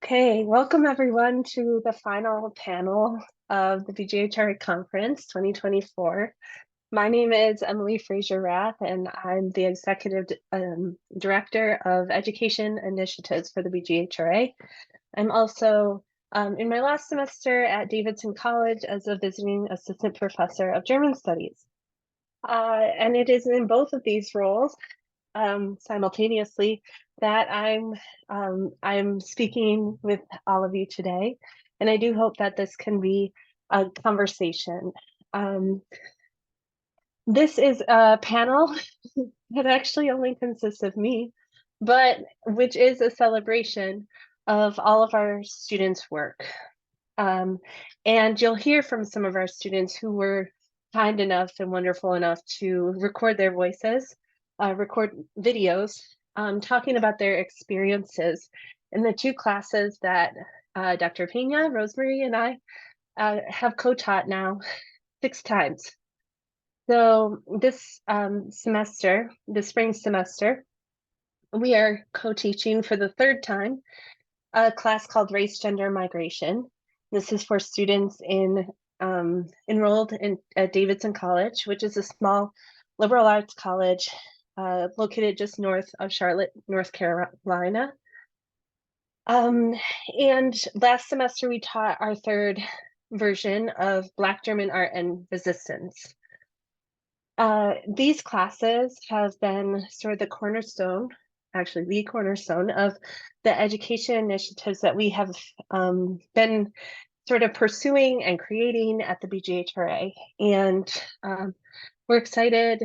Okay, welcome everyone to the final panel of the BGHRA Conference 2024. My name is Emily Frazier Rath, and I'm the Executive Director of Education Initiatives for the BGHRA. I'm also in my last semester at Davidson College as a visiting assistant professor of German Studies. And it is in both of these roles simultaneously that I'm speaking with all of you today, and I do hope that this can be a conversation. This is a panel that actually only consists of me, but which is a celebration of all of our students' work. And you'll hear from some of our students who were kind enough and wonderful enough to record their voices, record videos, talking about their experiences in the two classes that Dr. Pena, Rosemary, and I have co-taught now 6 times. So this semester, the spring semester, we are co-teaching for the 3rd time a class called Race, Gender, Migration. This is for students enrolled at Davidson College, which is a small liberal arts college located just north of Charlotte, North Carolina. And last semester we taught our 3rd version of Black German Art and Resistance. These classes have been sort of the cornerstone of the education initiatives that we have been sort of pursuing and creating at the BGHRA. And we're excited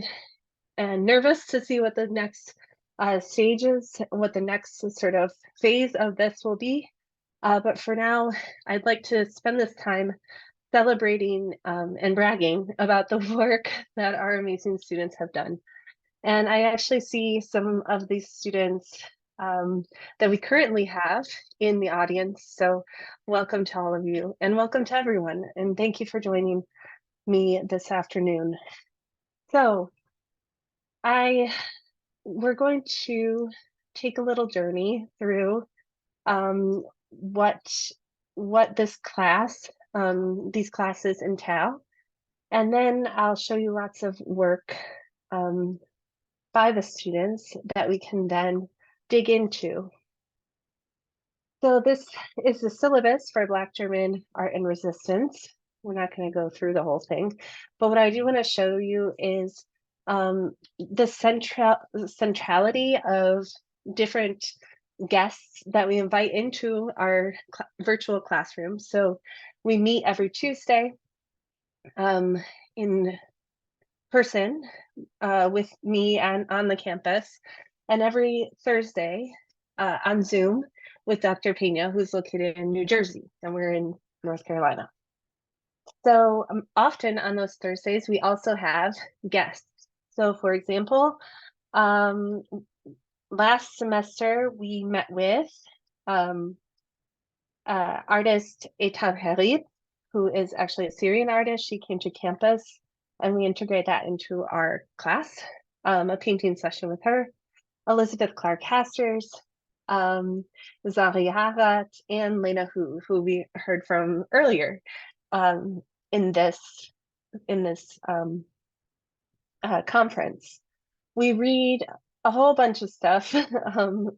and nervous to see what the next what the next sort of phase of this will be. But for now, I'd like to spend this time celebrating and bragging about the work that our amazing students have done. And I actually see some of these students that we currently have in the audience. So welcome to all of you, and welcome to everyone. And thank you for joining me this afternoon. So we're going to take a little journey through what this class, these classes entail. And then I'll show you lots of work by the students that we can then dig into. So this is the syllabus for Black German Art and Resistance. We're not going to go through the whole thing, but what I do want to show you is the centrality of different guests that we invite into our virtual classroom. So we meet every Tuesday in person with me and on the campus, and every Thursday on Zoom with Dr. Pena, who's located in New Jersey, and we're in North Carolina. So often on those Thursdays, we also have guests. So for example, last semester we met with artist Etal Harid, who is actually a Syrian artist. She came to campus and we integrate that into our class, a painting session with her. Elizabeth Clark Hasters, Zahri and Lena who we heard from earlier in this conference. We read a whole bunch of stuff from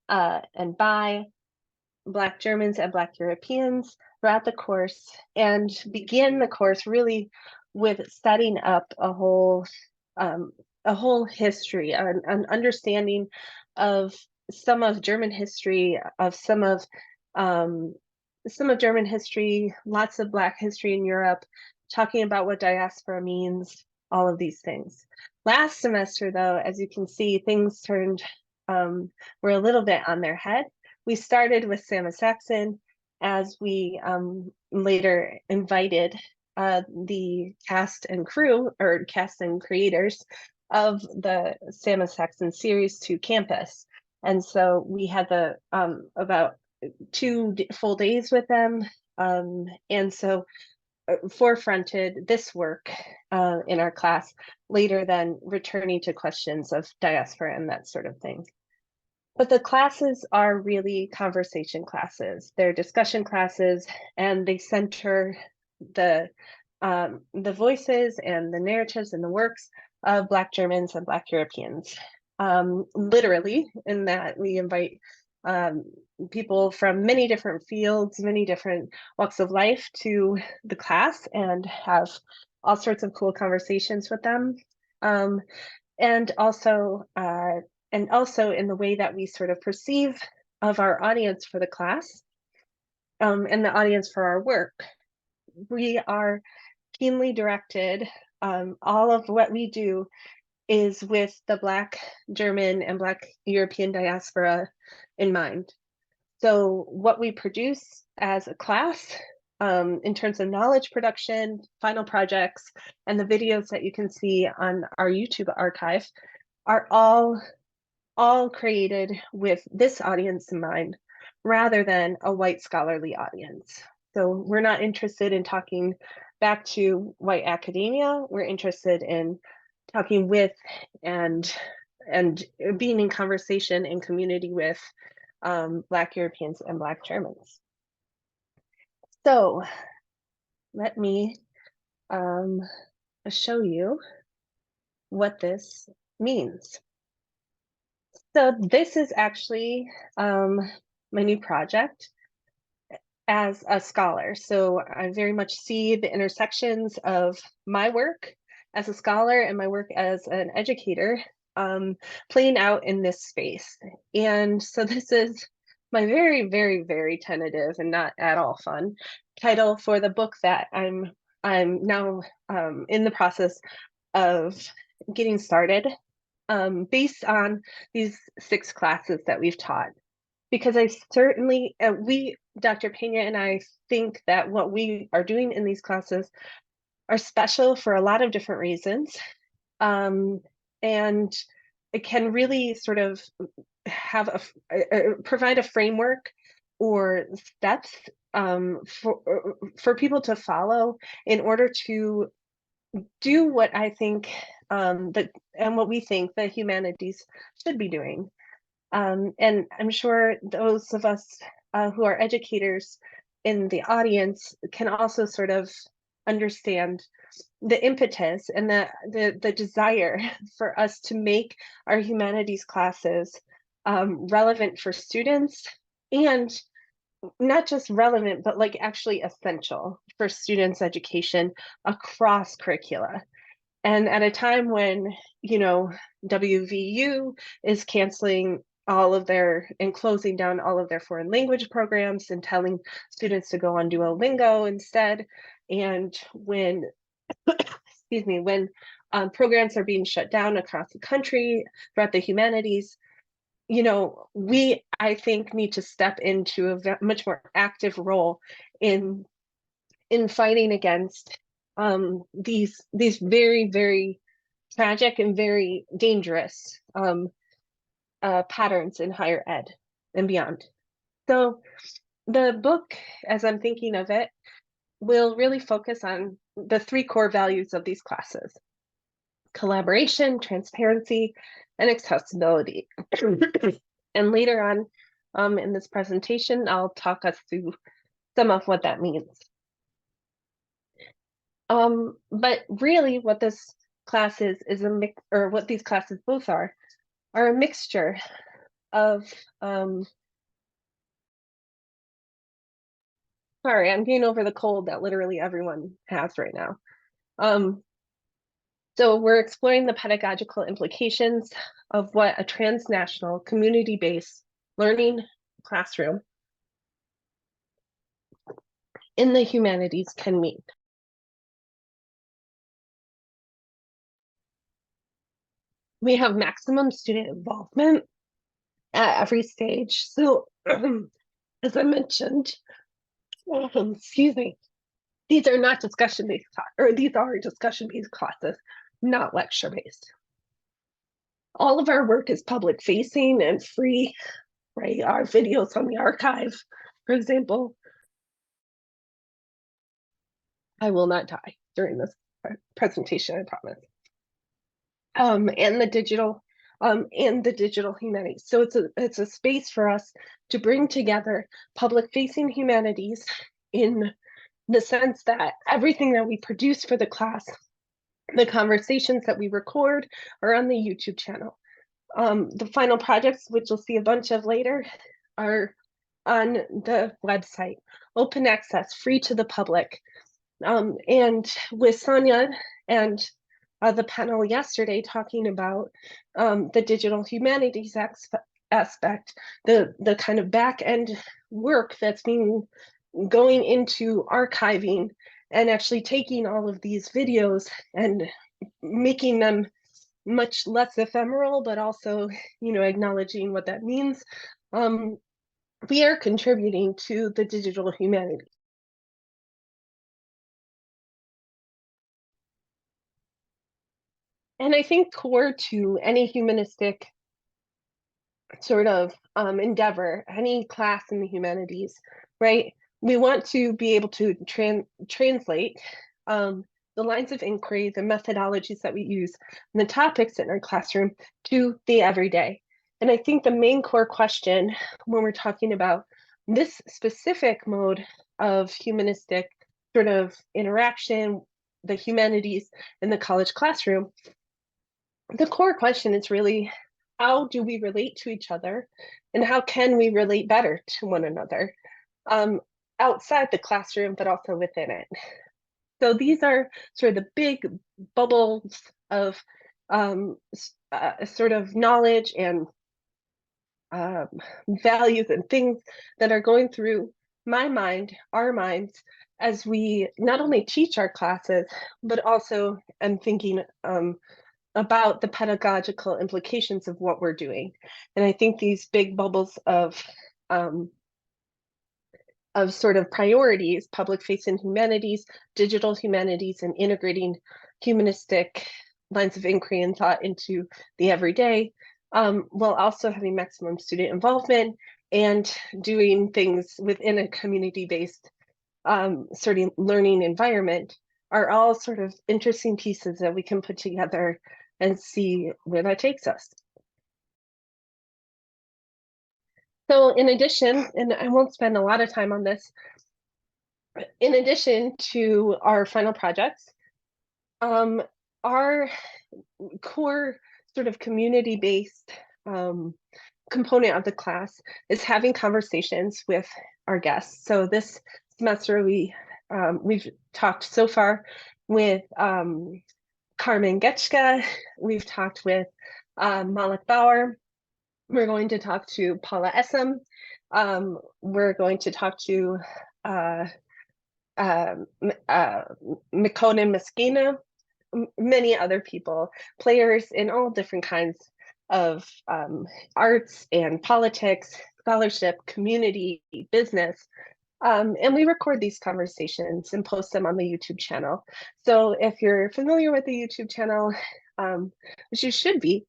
and by Black Germans and Black Europeans throughout the course, and begin the course really with setting up a whole history, an understanding of some of German history, of some of German history, lots of Black history in Europe, talking about what diaspora means, all of these things. Last semester, though, as you can see, things turned were a little bit on their head. We started with Sam Saxon, as we later invited the cast and crew, or cast and creators of the Sam Saxon series to campus. And so we had about 2 full days with them. And so forefronted this work in our class, later than returning to questions of diaspora and that sort of thing. But the classes are really conversation classes. They're discussion classes, and they center the voices and the narratives and the works of Black Germans and Black Europeans. Literally, in that we invite people from many different fields, many different walks of life to the class and have all sorts of cool conversations with them. Um, and also in the way that we sort of perceive of our audience for the class, and the audience for our work. We are keenly directed. All of what we do is with the Black German and Black European diaspora in mind. So what we produce as a class, in terms of knowledge production, final projects, and the videos that you can see on our YouTube archive are all created with this audience in mind, rather than a white scholarly audience. So we're not interested in talking back to white academia. We're interested in talking with and being in conversation and community with Black Europeans and Black Germans. So let me show you what this means. So this is actually my new project as a scholar. So I very much see the intersections of my work as a scholar and my work as an educator playing out in this space. And so this is my very, very, very tentative and not at all fun title for the book that I'm now in the process of getting started, based on these 6 classes that we've taught. Because I certainly, Dr. Pena and I think that what we are doing in these classes are special for a lot of different reasons. And it can really sort of have provide a framework or steps for people to follow in order to do what I think and what we think the humanities should be doing. And I'm sure those of us who are educators in the audience can also sort of understand the impetus and the desire for us to make our humanities classes relevant for students, and not just relevant, but like actually essential for students' education across curricula. And at a time when, WVU is canceling all of their and closing down all of their foreign language programs and telling students to go on Duolingo instead, and when excuse me, when programs are being shut down across the country throughout the humanities, we, I think, need to step into a much more active role in fighting against these very, very tragic and very dangerous patterns in higher ed and beyond. So the book, as I'm thinking of it, will really focus on the 3 core values of these classes: collaboration, transparency, and accessibility. And later on in this presentation, I'll talk us through some of what that means. But really what this class is a mix, or what these classes both are a mixture of sorry, I'm getting over the cold that literally everyone has right now. So we're exploring the pedagogical implications of what a transnational community-based learning classroom in the humanities can mean. We have maximum student involvement at every stage. So as I mentioned, excuse me, these are not discussion-based, or these are discussion-based classes, not lecture-based. All of our work is public-facing and free, right? Our videos on the archive, for example. I will not die during this presentation, I promise. And the digital and the digital humanities. So it's a space for us to bring together public-facing humanities in the sense that everything that we produce for the class, the conversations that we record, are on the YouTube channel. The final projects, which you'll see a bunch of later, are on the website, open access, free to the public. And with Sonia and the panel yesterday talking about the digital humanities aspect, the kind of back end work that's going into archiving and actually taking all of these videos and making them much less ephemeral, but also, acknowledging what that means. We are contributing to the digital humanities. And I think core to any humanistic sort of endeavor, any class in the humanities, right? We want to be able to translate the lines of inquiry, the methodologies that we use, and the topics in our classroom to the everyday. And I think the main core question when we're talking about this specific mode of humanistic sort of interaction, the humanities in the college classroom, the core question is really, how do we relate to each other, and how can we relate better to one another outside the classroom, but also within it? So these are sort of the big bubbles of sort of knowledge and values and things that are going through my mind, our minds, as we not only teach our classes, but also am thinking about the pedagogical implications of what we're doing. And I think these big bubbles of sort of priorities, public-facing humanities, digital humanities, and integrating humanistic lines of inquiry and thought into the everyday, while also having maximum student involvement and doing things within a community-based sort of learning environment, are all sort of interesting pieces that we can put together and see where that takes us. So in addition, and I won't spend a lot of time on this, in addition to our final projects, our core sort of community-based component of the class is having conversations with our guests. So this semester we've talked so far with Carmen Getchka, we've talked with Malik Bauer, we're going to talk to Paula Essam, we're going to talk to Mikona Meskina, many other people, players in all different kinds of arts and politics, scholarship, community, business. And we record these conversations and post them on the YouTube channel. So if you're familiar with the YouTube channel, which you should be,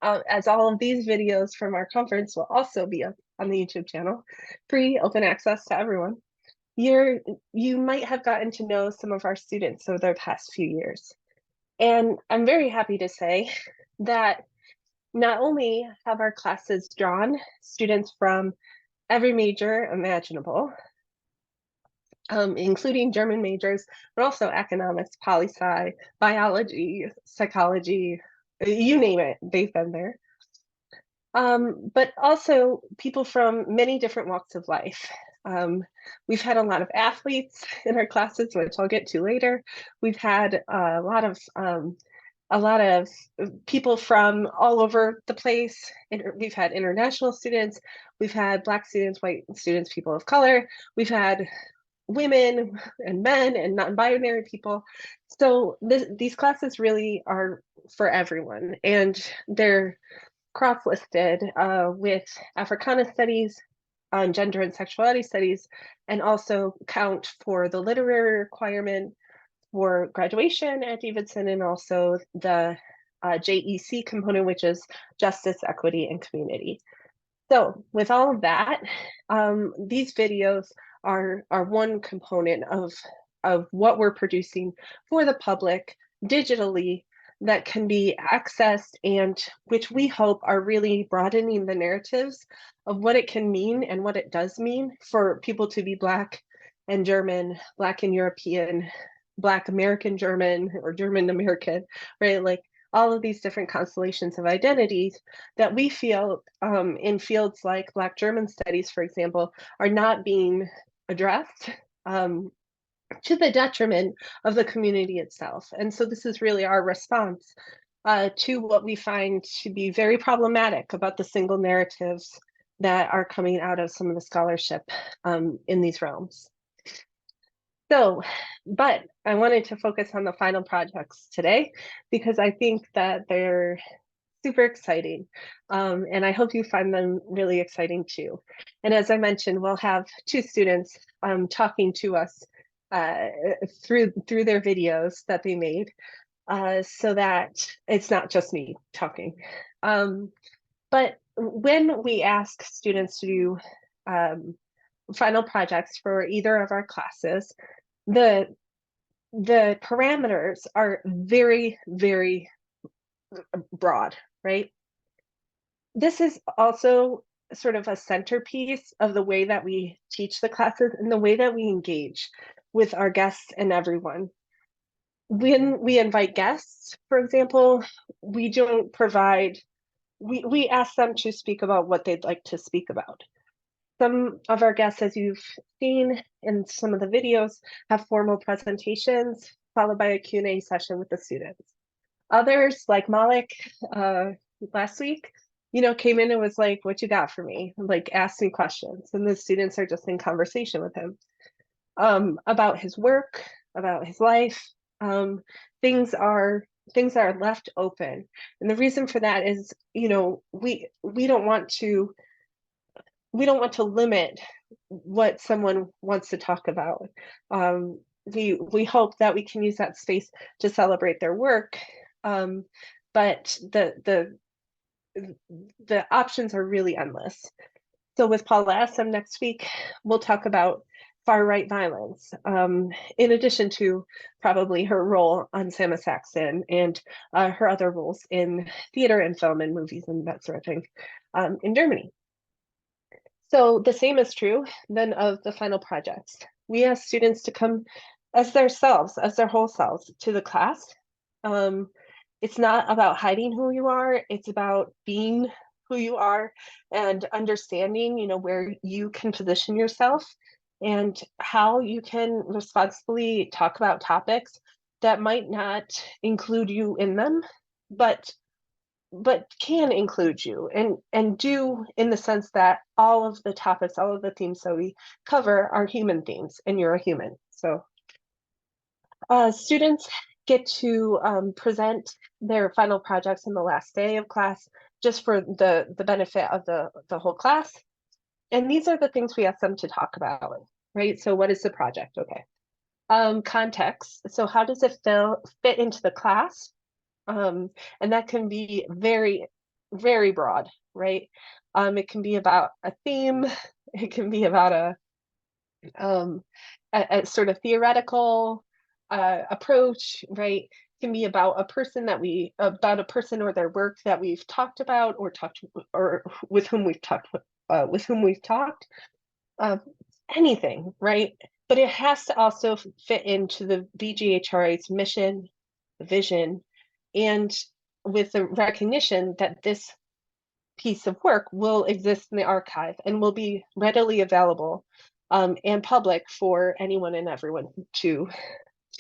as all of these videos from our conference will also be up on the YouTube channel, free, open access to everyone. You might have gotten to know some of our students over the past few years. And I'm very happy to say that not only have our classes drawn students from every major imaginable, including German majors, but also economics, poli-sci, biology, psychology, you name it, they've been there. But also people from many different walks of life. We've had a lot of athletes in our classes, which I'll get to later. We've had a lot of people from all over the place. We've had international students, we've had Black students, white students, people of color, we've had women and men and non-binary people. So these classes really are for everyone, and they're cross-listed with Africana studies, gender and sexuality studies, and also count for the literary requirement for graduation at Davidson, and also the JEC component, which is justice, equity, and community. So with all of that, these videos are one component of what we're producing for the public digitally that can be accessed and which we hope are really broadening the narratives of what it can mean and what it does mean for people to be Black and German, Black and European, Black American German, or German American, right? Like all of these different constellations of identities that we feel in fields like Black German studies, for example, are not being addressed to the detriment of the community itself. And so this is really our response to what we find to be very problematic about the single narratives that are coming out of some of the scholarship in these realms. So, but I wanted to focus on the final projects today because I think that they're super exciting. And I hope you find them really exciting too. And as I mentioned, we'll have two students talking to us through their videos that they made so that it's not just me talking. But when we ask students to do final projects for either of our classes, the parameters are very, very broad, right? This is also sort of a centerpiece of the way that we teach the classes and the way that we engage with our guests and everyone. When we invite guests, for example, we don't provide, we ask them to speak about what they'd like to speak about. Some of our guests, as you've seen in some of the videos, have formal presentations followed by a Q&A session with the students. Others, like Malik last week, came in and was like, what you got for me? Like, asked me questions. And the students are just in conversation with him about his work, about his life. Things are left open. And the reason for that is, we don't want to limit what someone wants to talk about. We hope that we can use that space to celebrate their work, but the options are really endless. So with Paula Essam next week, we'll talk about far-right violence, in addition to probably her role on Sama Saxon and her other roles in theater and film and movies and that sort of thing in Germany. So the same is true then of the final projects. We ask students to come as their selves, as their whole selves to the class. It's not about hiding who you are, it's about being who you are and understanding, where you can position yourself and how you can responsibly talk about topics that might not include you in them, but can include you and do in the sense that all of the topics, all of the themes that we cover are human themes and you're a human. So students get to present their final projects in the last day of class just for the benefit of the whole class. And these are the things we ask them to talk about, right? So what is the project? Okay. Context. So how does it fit into the class? And that can be very, very broad, right? It can be about a theme. It can be about a sort of theoretical approach, right? It can be about a person about a person or their work that we've talked about or with whom we've talked, anything, right? But it has to also fit into the BGHRA's mission, vision, and with the recognition that this piece of work will exist in the archive and will be readily available and public for anyone and everyone to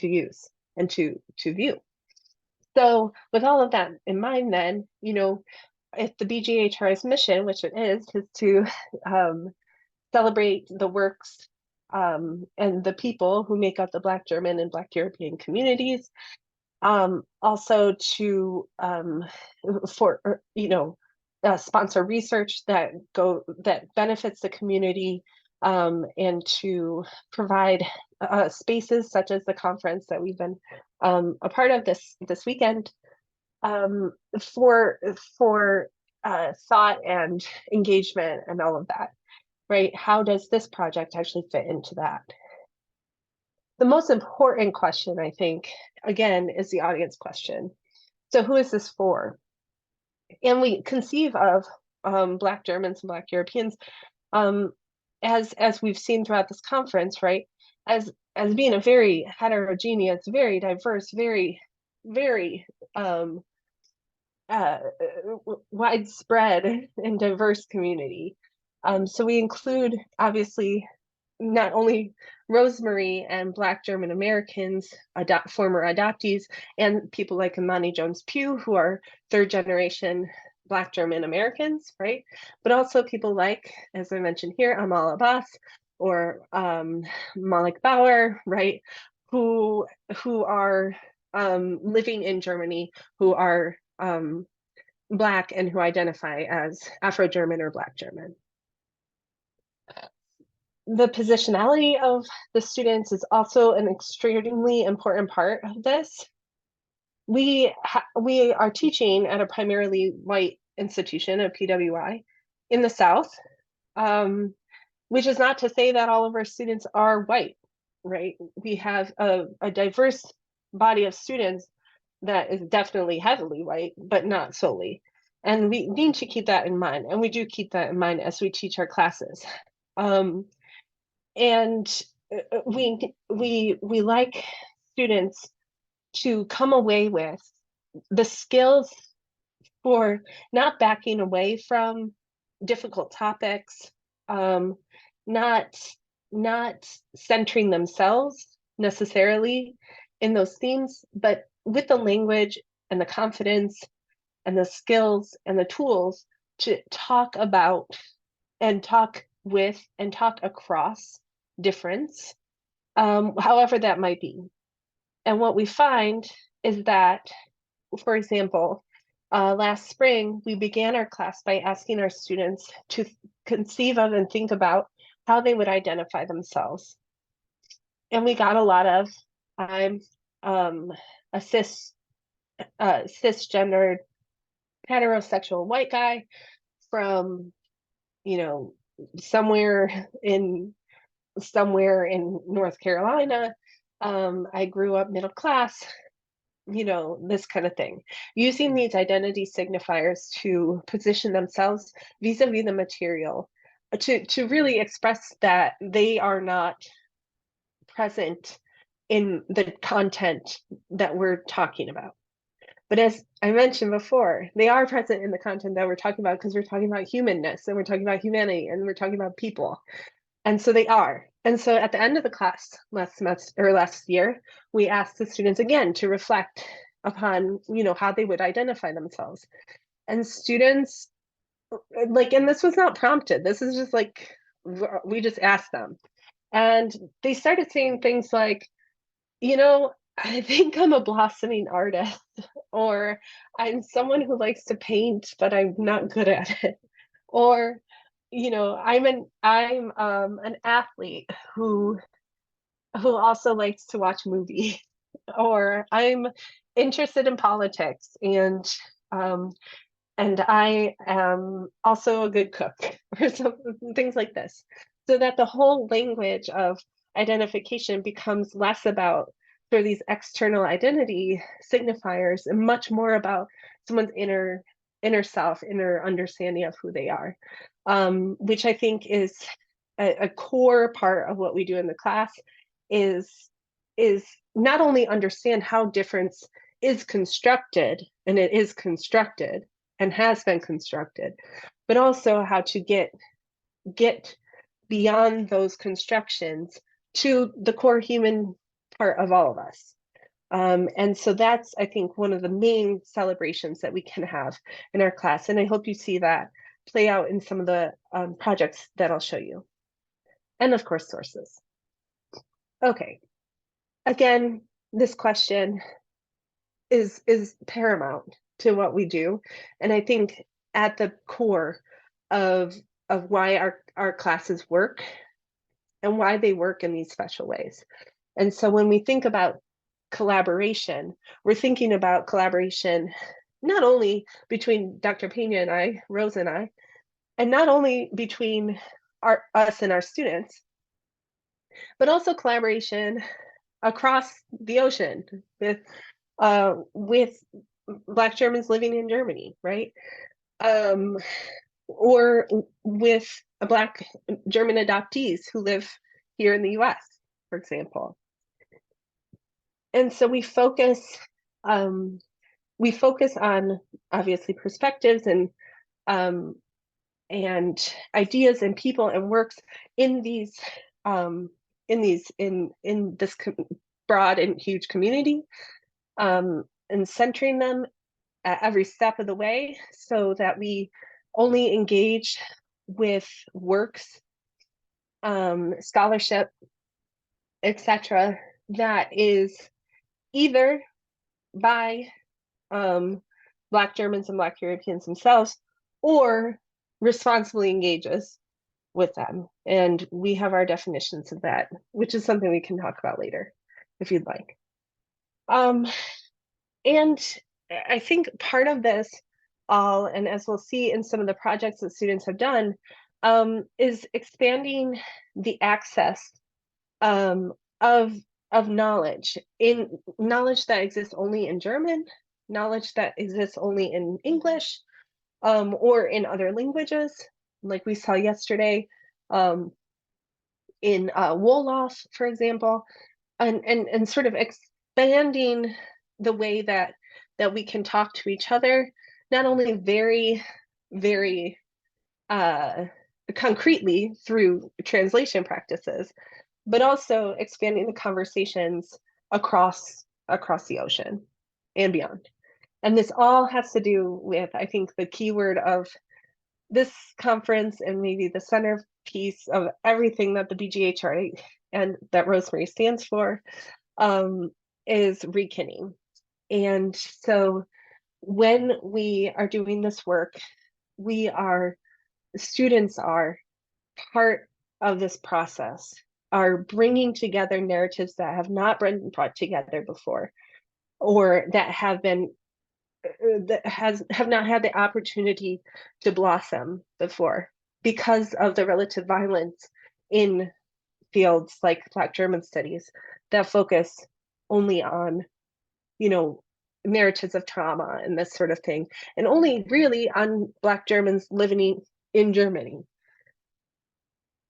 use and to view. So with all of that in mind, then, if the BGHR's mission, which it is to celebrate the works and the people who make up the Black German and Black European communities, also to sponsor research that benefits the community, and to provide spaces such as the conference that we've been a part of this weekend, for thought and engagement and all of that, right? How does this project actually fit into that? The most important question, I think, again, is the audience question. So who is this for? And we conceive of Black Germans and Black Europeans, um, as we've seen throughout this conference, right? As being a very heterogeneous, very diverse, very um, uh, widespread and diverse community. So we include, obviously, not only Rosemary and Black German Americans, former adoptees, and people like Imani Jones Pugh, who are third generation Black German Americans, right? But also people like, as I mentioned here, Amal Abbas or Malik Bauer, right? Who are living in Germany, who are Black and who identify as Afro-German or Black German. The positionality of the students is also an extremely important part of this. We are teaching at a primarily white institution, a PWI, in the South, which is not to say that all of our students are white, right? We have a diverse body of students that is definitely heavily white, but not solely. And we need to keep that in mind, and we do keep that in mind as we teach our classes. And we like students to come away with the skills for not backing away from difficult topics, um, not not centering themselves necessarily in those themes, but with the language and the confidence and the skills and the tools to talk about and talk with and talk across difference, however that might be. And what we find is that, for example, last spring, we began our class by asking our students to conceive of and think about how they would identify themselves. And we got a lot of, I'm a cisgendered heterosexual white guy from, you know, somewhere in North Carolina. I grew up middle class, this kind of thing, using these identity signifiers to position themselves vis-a-vis the material, to really express that they are not present in the content that we're talking about. But as I mentioned before, they are present in the content that we're talking about because we're talking about humanness and we're talking about humanity and we're talking about people. And so they are. And so at the end of the class last semester or last year, we asked the students again to reflect upon, how they would identify themselves. And students, and this was not prompted. This is just like, we just asked them. And they started saying things like, I think I'm a blossoming artist, or I'm someone who likes to paint, but I'm not good at it. Or, I'm an athlete who also likes to watch movies, or I'm interested in politics and I am also a good cook, or things like this. So that the whole language of identification becomes less about sort of these external identity signifiers and much more about someone's inner self, inner understanding of who they are, which I think is a core part of what we do in the class is is not only understand how difference is constructed, and it is constructed and has been constructed, but also how to get beyond those constructions to the core human part of all of us. And so that's, I think, one of the main celebrations that we can have in our class. And I hope you see that play out in some of the projects that I'll show you. And of course, sources. Okay. Again, this question is paramount to what we do. And I think at the core of why our classes work and why they work in these special ways. And so when we think about collaboration, we're thinking about collaboration not only between Dr. Pena and I, Rose and I, and not only between us and our students, but also collaboration across the ocean with Black Germans living in Germany, right? Um, or with Black German adoptees who live here in the US, for example. And so we focus on obviously perspectives um, and ideas and people and works in these in this broad and huge community, and centering them at every step of the way so that we only engage with works, scholarship, etc., that is either by Black Germans and Black Europeans themselves, or responsibly engages with them. And we have our definitions of that, which is something we can talk about later if you'd like. Um, and I think part of this all, and as we'll see in some of the projects that students have done, is expanding the access um, of knowledge, in knowledge that exists only in German, knowledge that exists only in English, or in other languages, like we saw yesterday in Wolof, for example, and sort of expanding the way that we can talk to each other, not only very concretely through translation practices, but also expanding the conversations across the ocean and beyond. And this all has to do with, I think, the keyword of this conference and maybe the centerpiece of everything that the BGHRA and that Rosemary stands for, is rekinning. And so when we are doing this work, students are part of this process, are bringing together narratives that have not been brought together before, or that have not had the opportunity to blossom before because of the relative violence in fields like Black German studies that focus only on, narratives of trauma and this sort of thing, and only really on Black Germans living in Germany.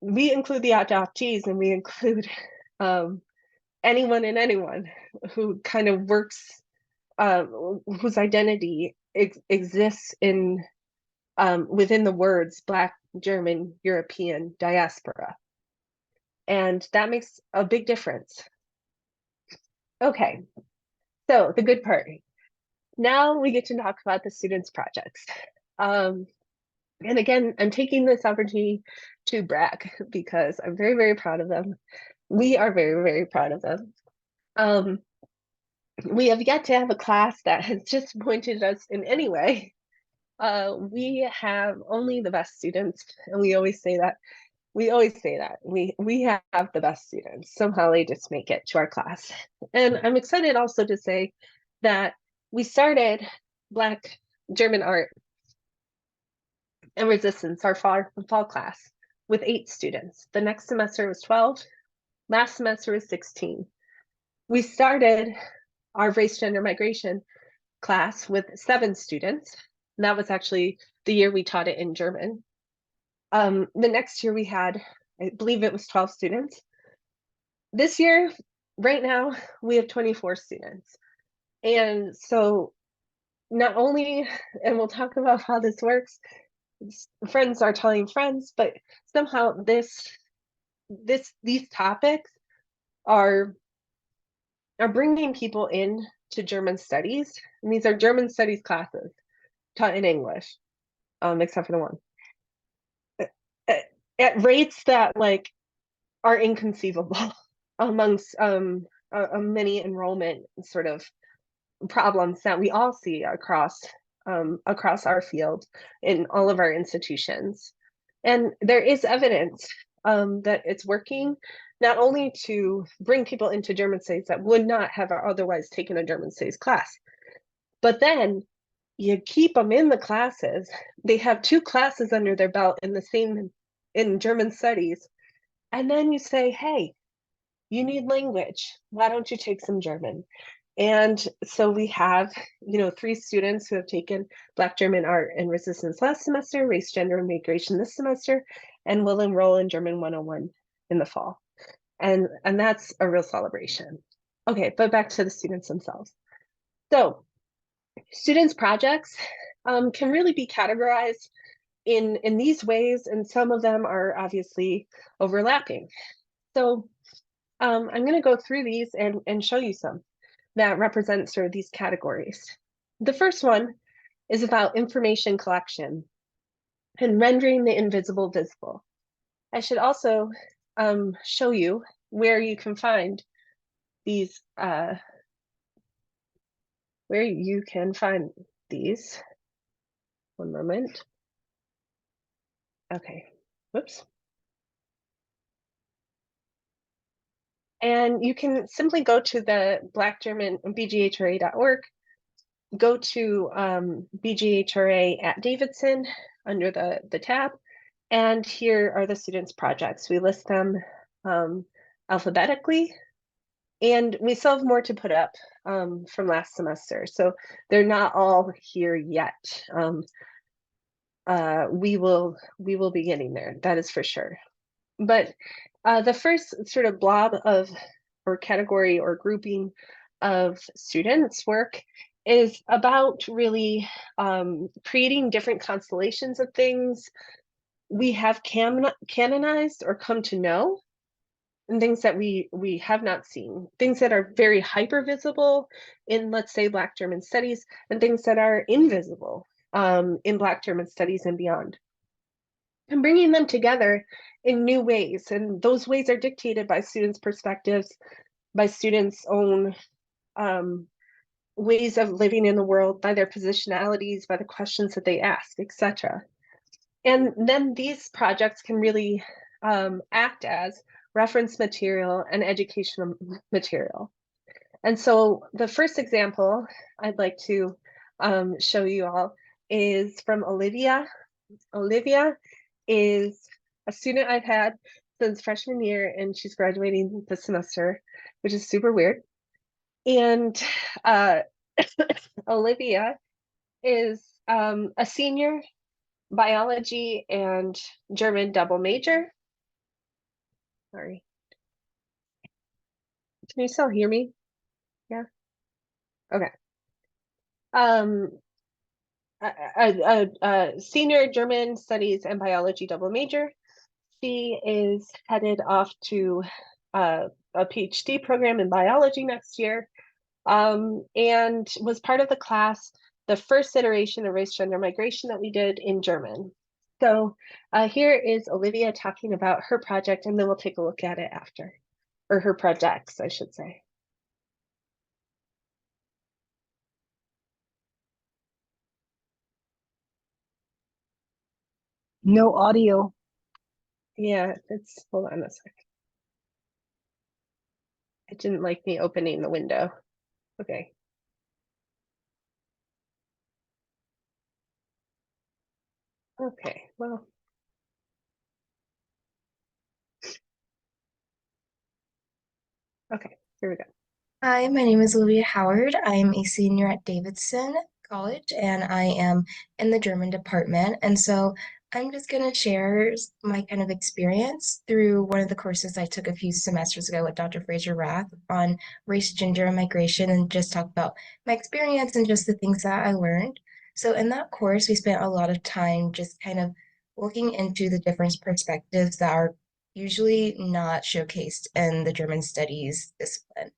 We include the adoptees, and we include anyone and anyone who kind of works, whose identity exists in within the words Black, German, European, diaspora. And that makes a big difference. Okay, so the good part. Now we get to talk about the students' projects. And again, I'm taking this opportunity to brag because I'm very, very proud of them. We are very, very proud of them. We have yet to have a class that has disappointed us in any way. We have only the best students, and we always say that. We have the best students. Somehow they just make it to our class. And I'm excited also to say that we started Black German Art and Resistance, our fall class, with 8 students. The next semester was 12. Last semester was 16. We started our race, gender, migration class with 7 students. And that was actually the year we taught it in German. The next year we had, I believe it was 12 students. This year, right now, we have 24 students. And so not only, and we'll talk about how this works, friends are telling friends, but somehow these topics are bringing people in to German studies. And these are German studies classes taught in English, except for the one. At rates that like are inconceivable amongst many enrollment sort of problems that we all see across our field in all of our institutions. And there is evidence that it's working, not only to bring people into German studies that would not have otherwise taken a German studies class, but then you keep them in the classes. They have 2 classes under their belt in German studies. And then you say, hey, you need language. Why don't you take some German? And so we have, three students who have taken Black German Art and Resistance last semester, Race, Gender, and Migration this semester, and will enroll in German 101 in the fall. And that's a real celebration. Okay, but back to the students themselves. So students' projects can really be categorized in these ways, and some of them are obviously overlapping. So I'm going to go through these and show you some that represent sort of these categories. The first one is about information collection and rendering the invisible visible. I should also show you where you can find these, where you can find these. One moment. Okay, whoops. And you can simply go to the Black German BGHRA.org, go to BGHRA at Davidson under the tab, and here are the students' projects. We list them alphabetically, and we still have more to put up from last semester. So they're not all here yet. We will be getting there, that is for sure. But the first sort of blob of, or category or grouping of students' work is about really creating different constellations of things we have canonized or come to know, and things that we have not seen, things that are very hyper visible in, let's say, Black German studies, and things that are invisible in Black German studies and beyond, and bringing them together in new ways. And those ways are dictated by students' perspectives, by students' own ways of living in the world, by their positionalities, by the questions that they ask, etc. And then these projects can really act as reference material and educational material. And so the first example I'd like to show you all is from Olivia. Olivia is a student I've had since freshman year, and she's graduating this semester, which is super weird. And Olivia is a senior biology and German double major. Sorry. Can you still hear me? Yeah. Okay. A senior German studies and biology double major. She is headed off to a PhD program in biology next year, and was part of the class, the first iteration of race, gender, migration that we did in German. So here is Olivia talking about her project, and then we'll take a look at it after, or her projects, I should say. No audio. Yeah, hold on a sec. It didn't like me opening the window. Okay. Okay, well. Okay, here we go. Hi, my name is Olivia Howard. I am a senior at Davidson College and I am in the German department. And so I'm just going to share my kind of experience through one of the courses I took a few semesters ago with Dr. Frazier Rath on race, gender, and migration, and just talk about my experience and just the things that I learned. So in that course, we spent a lot of time just kind of looking into the different perspectives that are usually not showcased in the German studies discipline.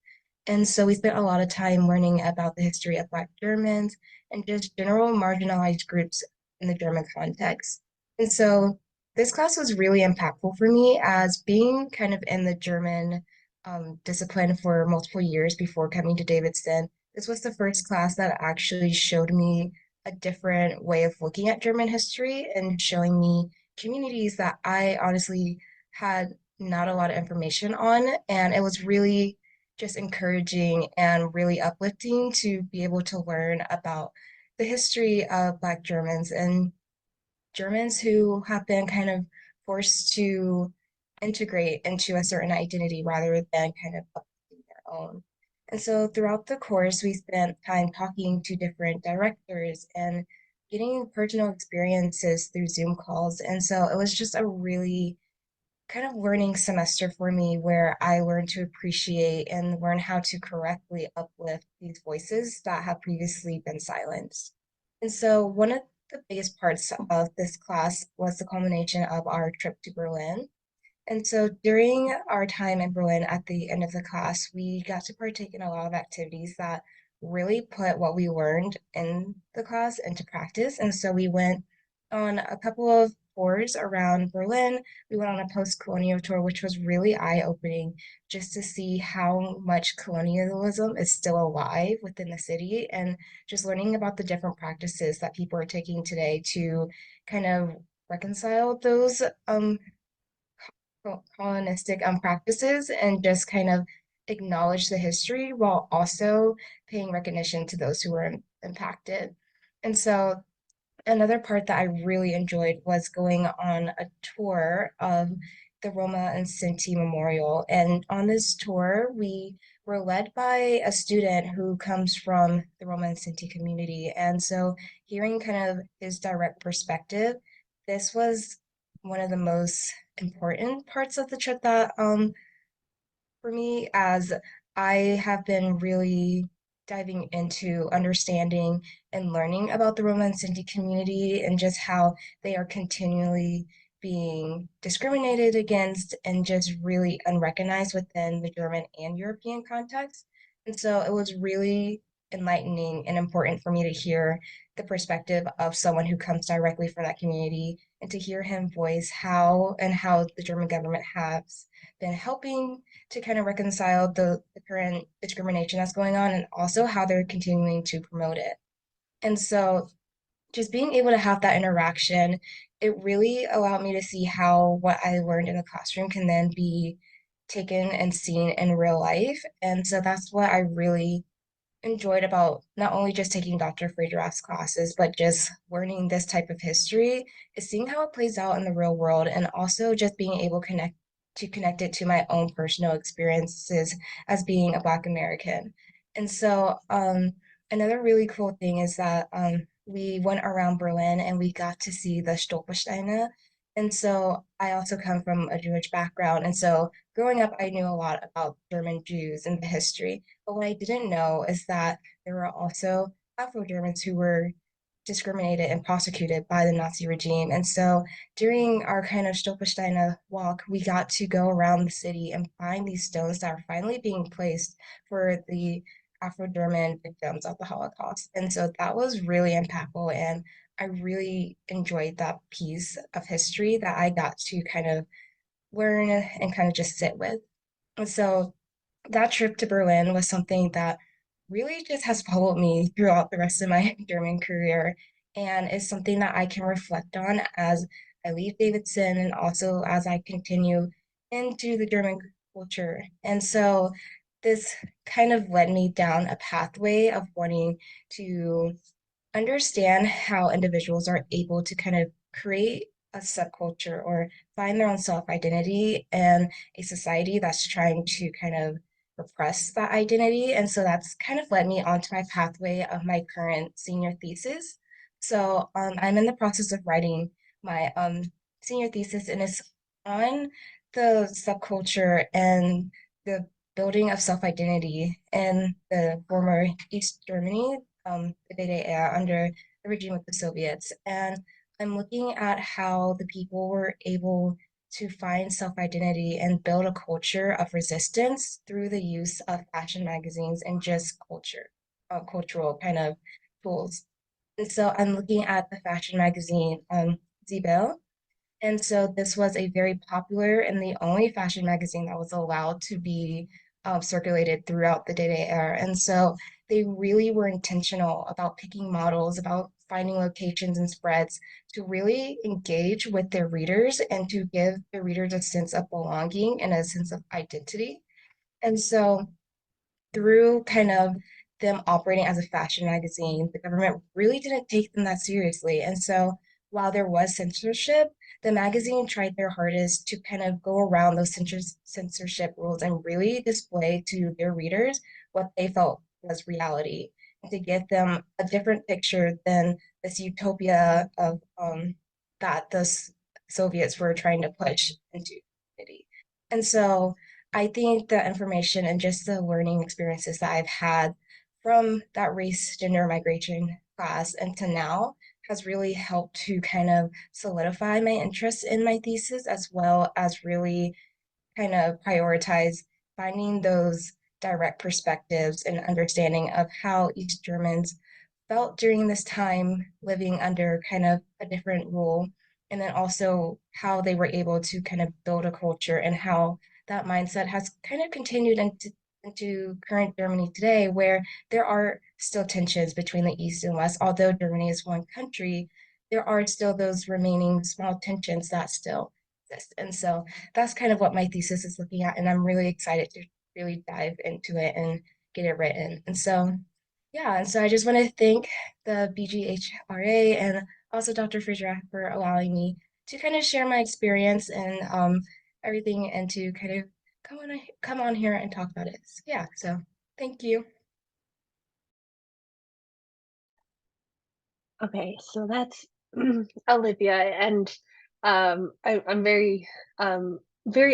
And so we spent a lot of time learning about the history of Black Germans and just general marginalized groups in the German context. And so this class was really impactful for me as being kind of in the German discipline for multiple years before coming to Davidson. This was the first class that actually showed me a different way of looking at German history and showing me communities that I honestly had not a lot of information on. And it was really just encouraging and really uplifting to be able to learn about the history of Black Germans and Germans who have been kind of forced to integrate into a certain identity rather than kind of uplifting their own. And so throughout the course, we spent time talking to different directors and getting personal experiences through Zoom calls. And so it was just a really kind of learning semester for me where I learned to appreciate and learn how to correctly uplift these voices that have previously been silenced. And so one of the biggest parts of this class was the culmination of our trip to Berlin. And so during our time in Berlin at the end of the class, we got to partake in a lot of activities that really put what we learned in the class into practice. And so we went on a couple of tours around Berlin. We went on a post-colonial tour, which was really eye-opening just to see how much colonialism is still alive within the city and just learning about the different practices that people are taking today to kind of reconcile those colonistic practices and just kind of acknowledge the history while also paying recognition to those who were impacted. And so another part that I really enjoyed was going on a tour of the Roma and Sinti Memorial. And on this tour, we were led by a student who comes from the Roma and Sinti community. And so hearing kind of his direct perspective, this was one of the most important parts of the trip that for me, as I have been really diving into understanding and learning about the Roma and Sinti community and just how they are continually being discriminated against and just really unrecognized within the German and European context. And so it was really enlightening and important for me to hear the perspective of someone who comes directly from that community and to hear him voice how the German government has been helping to kind of reconcile the current discrimination that's going on and also how they're continuing to promote it. And so just being able to have that interaction, it really allowed me to see how what I learned in the classroom can then be taken and seen in real life. And so that's what I really enjoyed about not only just taking Dr. Frazier's classes, but just learning this type of history is seeing how it plays out in the real world and also just being able to connect it to my own personal experiences as being a Black American. And so another really cool thing is that we went around Berlin and we got to see the Stolpersteine. And so I also come from a Jewish background. And so growing up, I knew a lot about German Jews and the history. But what I didn't know is that there were also afro-germans who were discriminated and prosecuted by the Nazi regime. And so during our kind of Stolpersteine walk, we got to go around the city and find these stones that are finally being placed for the Afro-German victims of the Holocaust. And so that was really impactful. And I really enjoyed that piece of history that I got to kind of learn and kind of just sit with. And so that trip to Berlin was something that really just has followed me throughout the rest of my German career and is something that I can reflect on as I leave Davidson and also as I continue into the German culture. And so this kind of led me down a pathway of wanting to understand how individuals are able to kind of create a subculture or find their own self-identity in a society that's trying to kind of repress that identity. And so that's kind of led me onto my pathway of my current senior thesis. So I'm in the process of writing my senior thesis, and it's on the subculture and the building of self-identity in the former East Germany, the BGHRA under the regime of the Soviets. And I'm looking at how the people were able to find self-identity and build a culture of resistance through the use of fashion magazines and just cultural kind of tools. And so I'm looking at the fashion magazine, Zibel, and so this was a very popular and the only fashion magazine that was allowed to be circulated throughout the DDR. And so they really were intentional about picking models, about finding locations and spreads to really engage with their readers and to give their readers a sense of belonging and a sense of identity. And so through kind of them operating as a fashion magazine, the government really didn't take them that seriously. And so while there was censorship, the magazine tried their hardest to kind of go around those censorship rules and really display to their readers what they felt was reality and to give them a different picture than this utopia of that the Soviets were trying to push into humanity. And so I think the information and just the learning experiences that I've had from that race, gender, migration class and to now has really helped to kind of solidify my interest in my thesis as well as really kind of prioritize finding those direct perspectives and understanding of how East Germans felt during this time living under kind of a different rule, and then also how they were able to kind of build a culture and how that mindset has kind of continued into current Germany today, where there are still tensions between the East and West. Although Germany is one country, there are still those remaining small tensions that still exist. And so that's kind of what my thesis is looking at, and I'm really excited to really dive into it and get it written. And so, yeah, and so I just want to thank the BGHRA and also Dr. Frazier for allowing me to kind of share my experience and everything, and to kind of come on here and talk about it. So, yeah, so thank you. Okay, so that's Olivia, and I'm very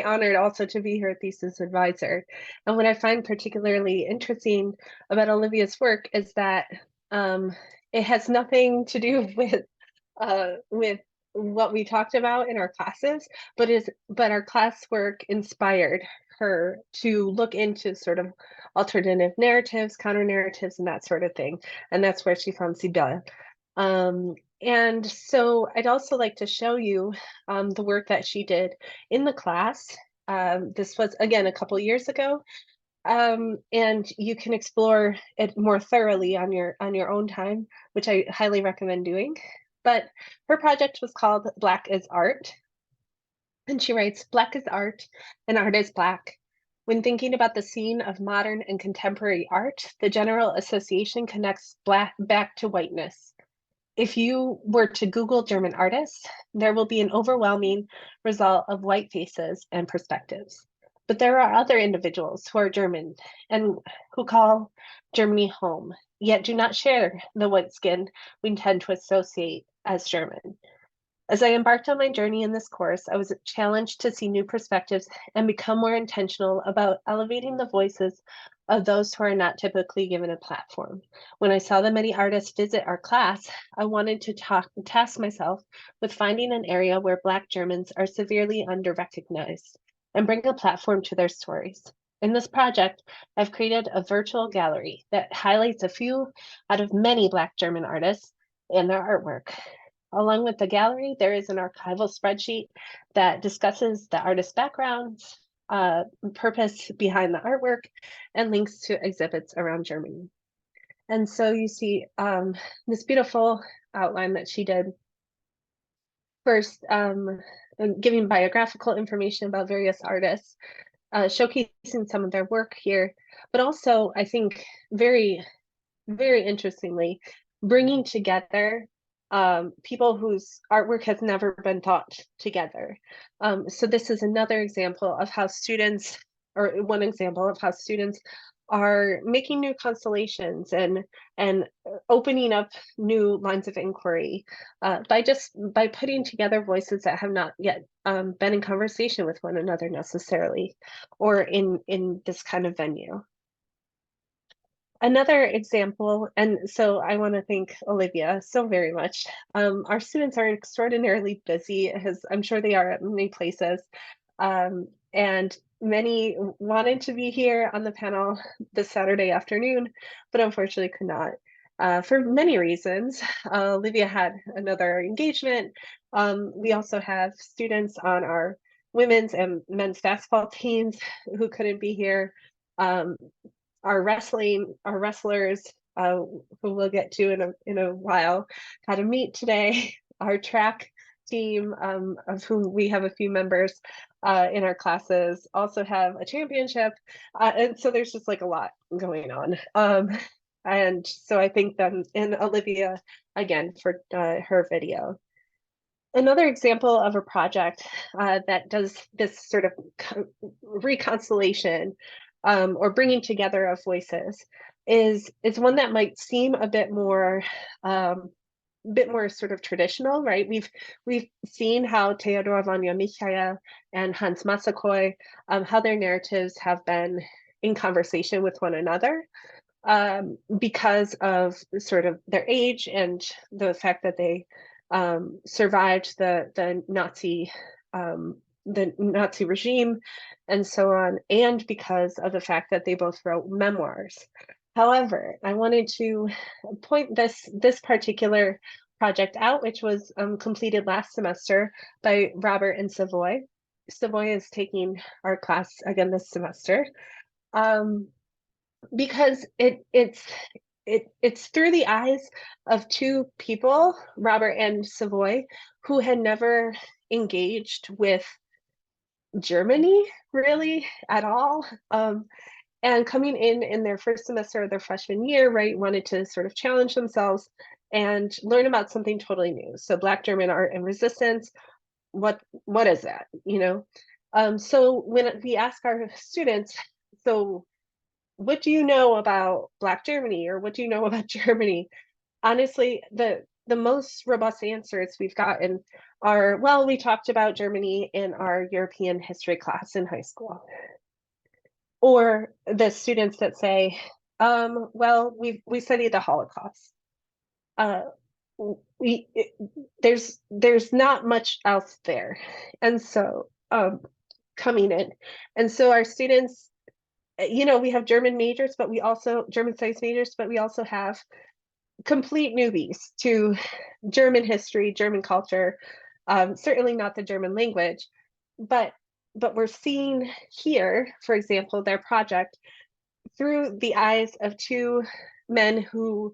honored also to be her thesis advisor. And what I find particularly interesting about Olivia's work is that um, it has nothing to do with what we talked about in our classes, but our classwork inspired her to look into sort of alternative narratives, counter narratives, and that sort of thing. And that's where she found Sibylla. And so I'd also like to show you the work that she did in the class. This was, again, a couple years ago, and you can explore it more thoroughly on your own time, which I highly recommend doing. But her project was called Black is Art, and she writes, Black is art, and art is Black. When thinking about the scene of modern and contemporary art, the general association connects Black back to whiteness. If you were to Google German artists, there will be an overwhelming result of white faces and perspectives. But there are other individuals who are German and who call Germany home, yet do not share the white skin we tend to associate as German. As I embarked on my journey in this course, I was challenged to see new perspectives and become more intentional about elevating the voices of those who are not typically given a platform. When I saw the many artists visit our class, I wanted to task myself with finding an area where Black Germans are severely under-recognized and bring a platform to their stories. In this project, I've created a virtual gallery that highlights a few out of many Black German artists and their artwork. Along with the gallery, there is an archival spreadsheet that discusses the artist's backgrounds, purpose behind the artwork, and links to exhibits around Germany. And so you see this beautiful outline that she did. First, giving biographical information about various artists, showcasing some of their work here, but also, I think, very interestingly, bringing together people whose artwork has never been taught together. So this is another example of how students, or one example of how students are making new constellations and opening up new lines of inquiry by putting together voices that have not yet been in conversation with one another necessarily, or in this kind of venue. Another example, and so I want to thank Olivia so very much. Our students are extraordinarily busy, as I'm sure they are at many places, and many wanted to be here on the panel this Saturday afternoon, but unfortunately could not. For many reasons. Olivia had another engagement. We also have students on our women's and men's basketball teams who couldn't be here. Um, our wrestlers, who we'll get to in a while, had a meet today. Our track team, of whom we have a few members in our classes, also have a championship, and so there's just like a lot going on. And so I thank them and Olivia again for her video. Another example of a project that does this sort of reconstellation or bringing together of voices is one that might seem a bit more sort of traditional, right? We've seen how Theodor Vanya Michaia and Hans Massaquoi, how their narratives have been in conversation with one another, because of sort of their age and the fact that they survived the Nazi regime and so on, and because of the fact that they both wrote memoirs. However, I wanted to point this particular project out, which was completed last semester by Robert and Savoy. Savoy is taking our class again this semester. Because it's through the eyes of two people, Robert and Savoy, who had never engaged with Germany really at all. And coming in their first semester of their freshman year, right, wanted to sort of challenge themselves and learn about something totally new. So Black German art and resistance, what is that, you know? So when we ask our students, so what do you know about Black Germany, or what do you know about Germany? Honestly, the most robust answers we've gotten are, well, we talked about Germany in our European history class in high school. Or the students that say, well, we studied the Holocaust. Uh, we there's not much else there, and so coming in, and so our students, you know, we have German majors, but we also German studies majors, but we also have complete newbies to German history, German culture, certainly not the German language, but we're seeing here, for example, their project through the eyes of two men who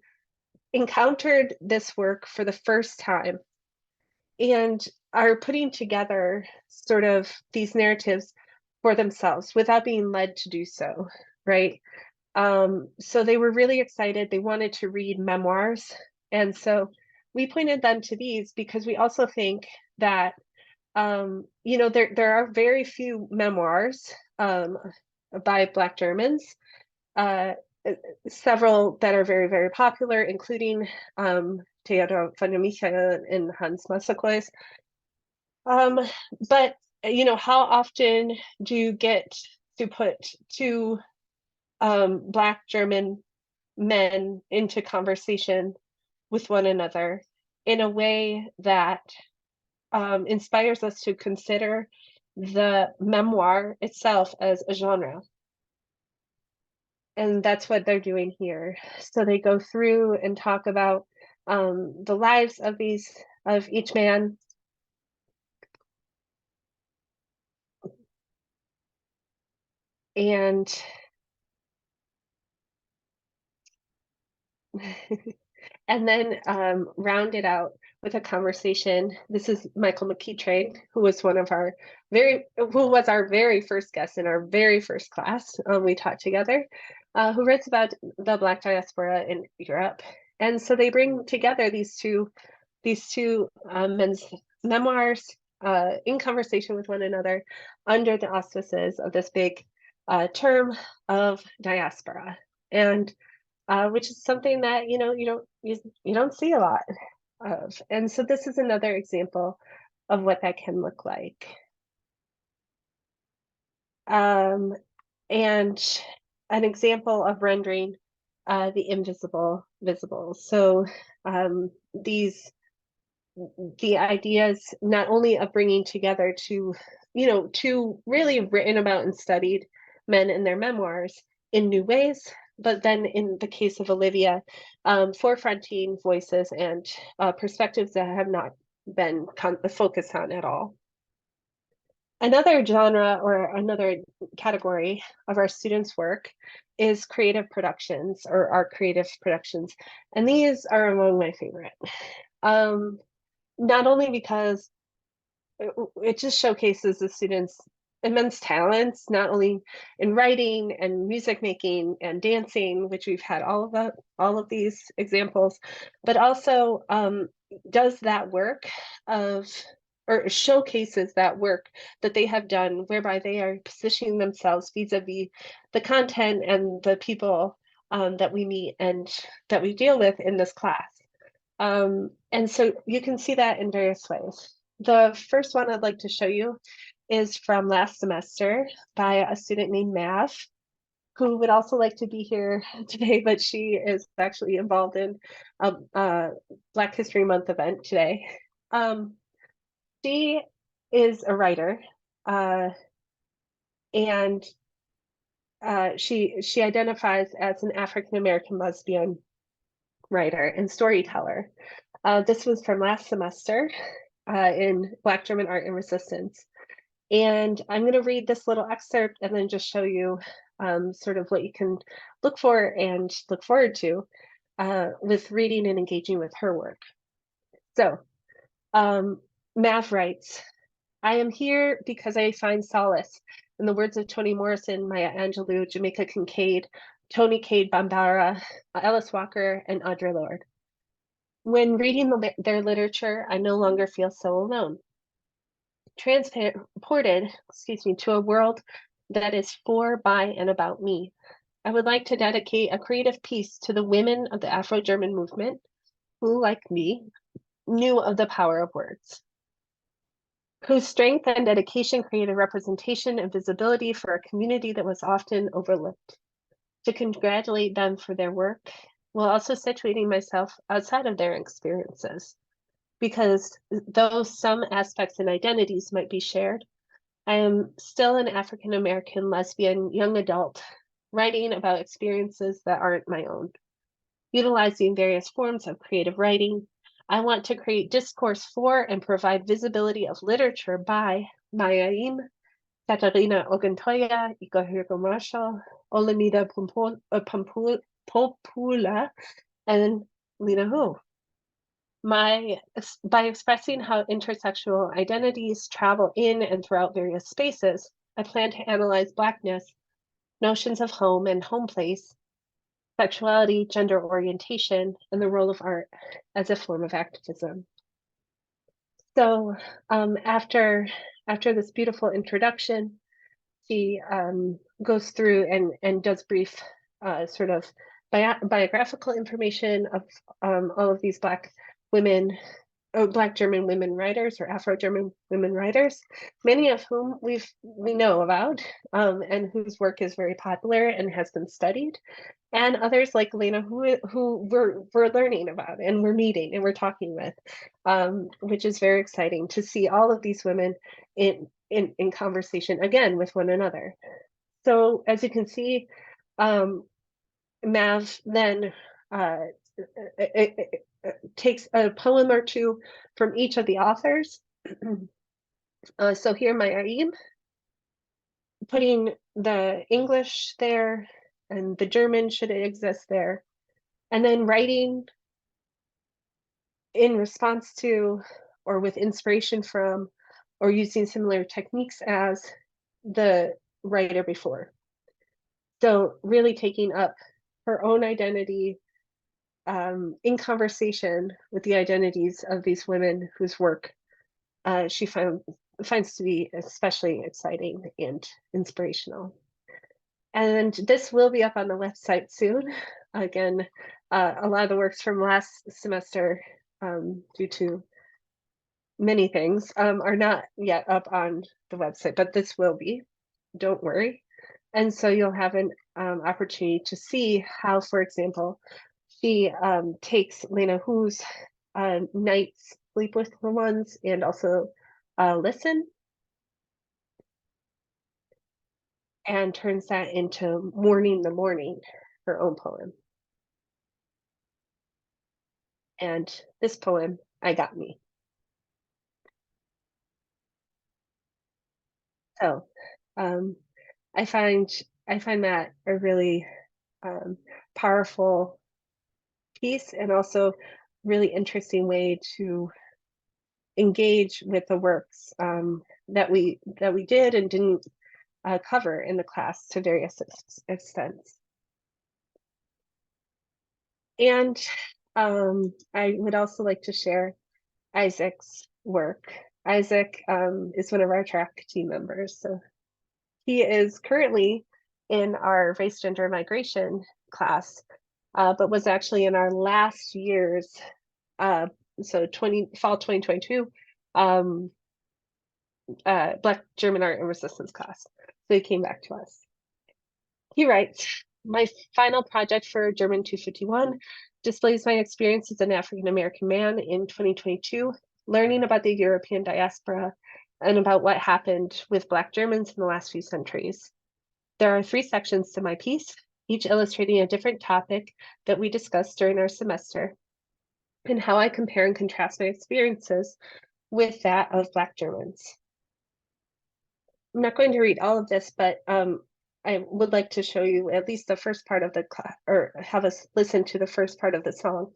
encountered this work for the first time and are putting together sort of these narratives for themselves without being led to do so, right? So they were really excited. They wanted to read memoirs. And so we pointed them to these because we also think that, you know, there are very few memoirs by Black Germans, uh, several that are very, very popular, including Theodor von der Michael and Hans Massaquoi. But, you know, how often do you get to put two Black German men into conversation with one another in a way that inspires us to consider the memoir itself as a genre? And that's what they're doing here. So they go through and talk about the lives of each man. And and then round it out with a conversation. This is Michael McKeetrade, who was our very first guest in our very first class we taught together, who writes about the Black diaspora in Europe. And so they bring together these two men's memoirs in conversation with one another under the auspices of this big term of diaspora. And which is something that you don't see a lot of. And so this is another example of what that can look like. And an example of rendering the invisible visible. So the ideas not only of bringing together two really written about and studied men in their memoirs in new ways, but then in the case of Olivia, forefronting voices and perspectives that have not been focused on at all. Another genre or another category of our students' work is creative productions or art creative productions. And these are among my favorite. Not only because it just showcases the students' immense talents, not only in writing and music making and dancing, which we've had all of these examples, but also does that work of or showcases that work that they have done, whereby they are positioning themselves vis-a-vis the content and the people that we meet and that we deal with in this class. And so you can see that in various ways. The first one I'd like to show you is from last semester by a student named Mav, who would also like to be here today, but she is actually involved in a Black History Month event today. She is a writer, and she identifies as an African American lesbian writer and storyteller. This was from last semester in Black German Art and Resistance. And I'm going to read this little excerpt and then just show you sort of what you can look for and look forward to with reading and engaging with her work. So, Mav writes, I am here because I find solace in the words of Toni Morrison, Maya Angelou, Jamaica Kincaid, Toni Cade Bambara, Alice Walker, and Audre Lorde. When reading their literature, I no longer feel so alone. Transported, to a world that is for, by, and about me. I would like to dedicate a creative piece to the women of the Afro-German movement who, like me, knew of the power of words, whose strength and dedication created representation and visibility for a community that was often overlooked. To congratulate them for their work, while also situating myself outside of their experiences. Because though some aspects and identities might be shared, I am still an African American lesbian young adult writing about experiences that aren't my own. Utilizing various forms of creative writing, I want to create discourse for and provide visibility of literature by Mayaim, Katarina Oguntoya, Igor Hugo Marshall, Olamide Popula, and Lena Hu. By expressing how intersexual identities travel in and throughout various spaces, I plan to analyze Blackness, notions of home and home place, sexuality, gender orientation, and the role of art as a form of activism. So after this beautiful introduction, she goes through and does brief sort of biographical information of all of these Black women, Black German women writers or Afro-German women writers, many of whom we know about and whose work is very popular and has been studied, and others like Lena who we're learning about and we're meeting and we're talking with, which is very exciting to see all of these women in conversation again with one another. So as you can see, Mav then takes a poem or two from each of the authors. So here my Aim, putting the English there and the German should it exist there, and then writing in response to or with inspiration from or using similar techniques as the writer before. So really taking up her own identity in conversation with the identities of these women whose work she finds to be especially exciting and inspirational. And this will be up on the website soon. Again, a lot of the works from last semester, due to many things, are not yet up on the website, but this will be, don't worry. And so you'll have an opportunity to see how, for example, she takes Lena Hu's Nights, Sleep with the Ones, and also Listen, and turns that into Mourning the Morning, her own poem. And this poem, I Got Me. So I find that a really powerful piece and also really interesting way to engage with the works that we did and didn't cover in the class to various extents. And I would also like to share Isaac's work Isaac is one of our track team members. So he is currently in our race, gender, migration class, but was actually in our last year's, so fall 2022, Black German Art and Resistance class. So he came back to us. He writes, my final project for German 251 displays my experience as an African-American man in 2022, learning about the European diaspora and about what happened with Black Germans in the last few centuries. There are 3 sections to my piece, each illustrating a different topic that we discussed during our semester, and how I compare and contrast my experiences with that of Black Germans. I'm not going to read all of this, but I would like to show you at least the first part of the class, or have us listen to the first part of the song.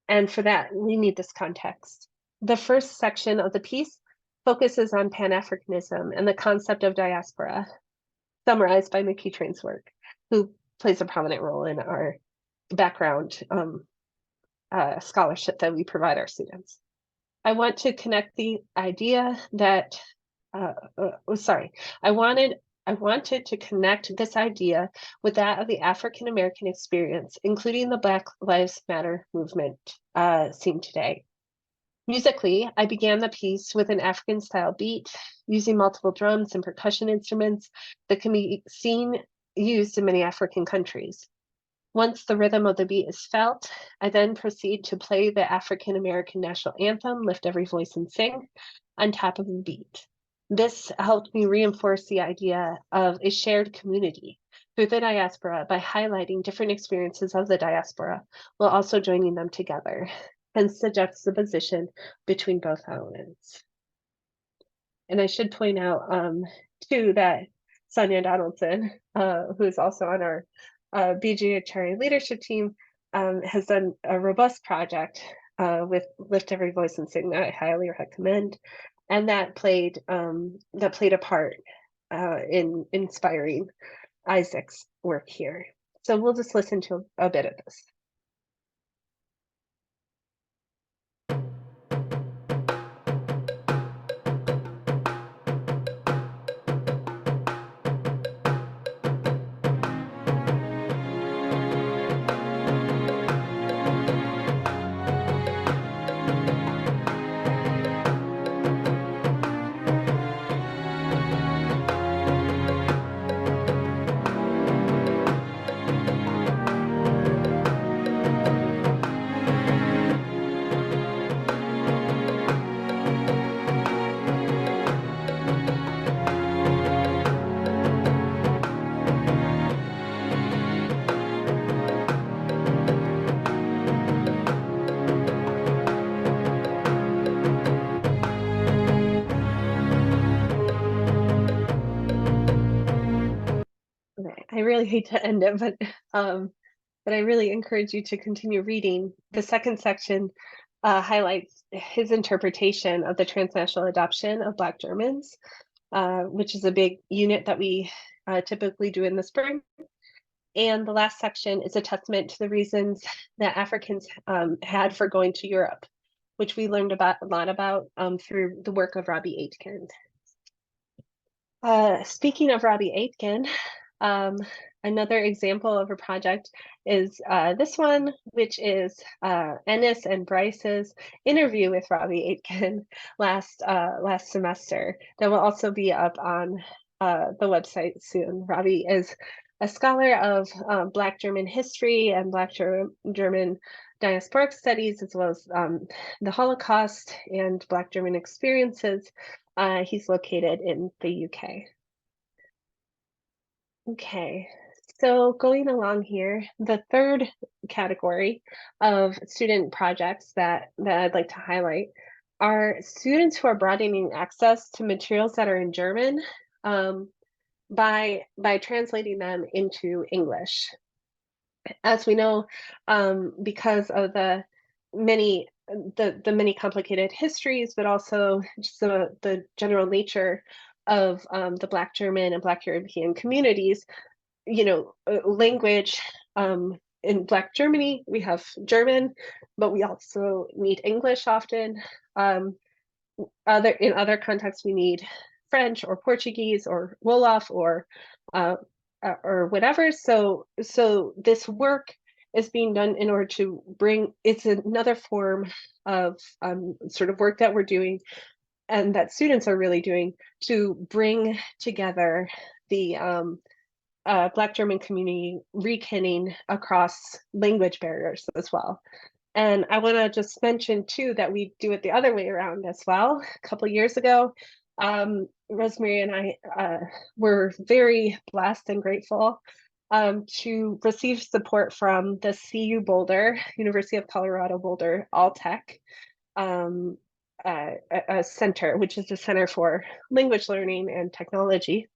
And for that, we need this context. The first section of the piece focuses on Pan-Africanism and the concept of diaspora, summarized by McEachran's work, who plays a prominent role in our background scholarship that we provide our students. I want to connect the idea that, I wanted to connect this idea with that of the African American experience, including the Black Lives Matter movement seen today. Musically, I began the piece with an African style beat using multiple drums and percussion instruments that can be used in many African countries. Once the rhythm of the beat is felt, I then proceed to play the African American national anthem, Lift Every Voice and Sing, on top of the beat. This helped me reinforce the idea of a shared community through the diaspora by highlighting different experiences of the diaspora while also joining them together, hence the juxtaposition between both elements. And I should point out, too, that Sonia Donaldson, who's also on our BGHRA leadership team, has done a robust project with Lift Every Voice and Sing that I highly recommend, and that played a part in inspiring Isaac's work here. So we'll just listen to a bit of this. I really hate to end it, but I really encourage you to continue reading. The second section highlights his interpretation of the transnational adoption of Black Germans, which is a big unit that we typically do in the spring. And the last section is a testament to the reasons that Africans had for going to Europe, which we learned a lot about through the work of Robbie Aitken. Speaking of Robbie Aitken, another example of a project is this one, which is Ennis and Bryce's interview with Robbie Aitken last semester. That will also be up on the website soon. Robbie is a scholar of Black German history and Black German diasporic studies, as well as the Holocaust and Black German experiences. He's located in the UK. Okay, so going along here, the third category of student projects that I'd like to highlight are students who are broadening access to materials that are in German by translating them into English. As we know, because of the many complicated histories, but also just the general nature of the Black German and Black European communities, language in Black Germany, we have German, but we also need English often. in other contexts we need French or Portuguese or Wolof uh, or whatever. So this work is being done in order to bring, it's another form of sort of work that we're doing and that students are really doing to bring together the Black German community, rekindling across language barriers as well. And I want to just mention too that we do it the other way around as well. A couple years ago, Rosemary and I were very blessed and grateful to receive support from the CU Boulder, University of Colorado Boulder, All Tech a center, which is the Center for Language Learning and Technology.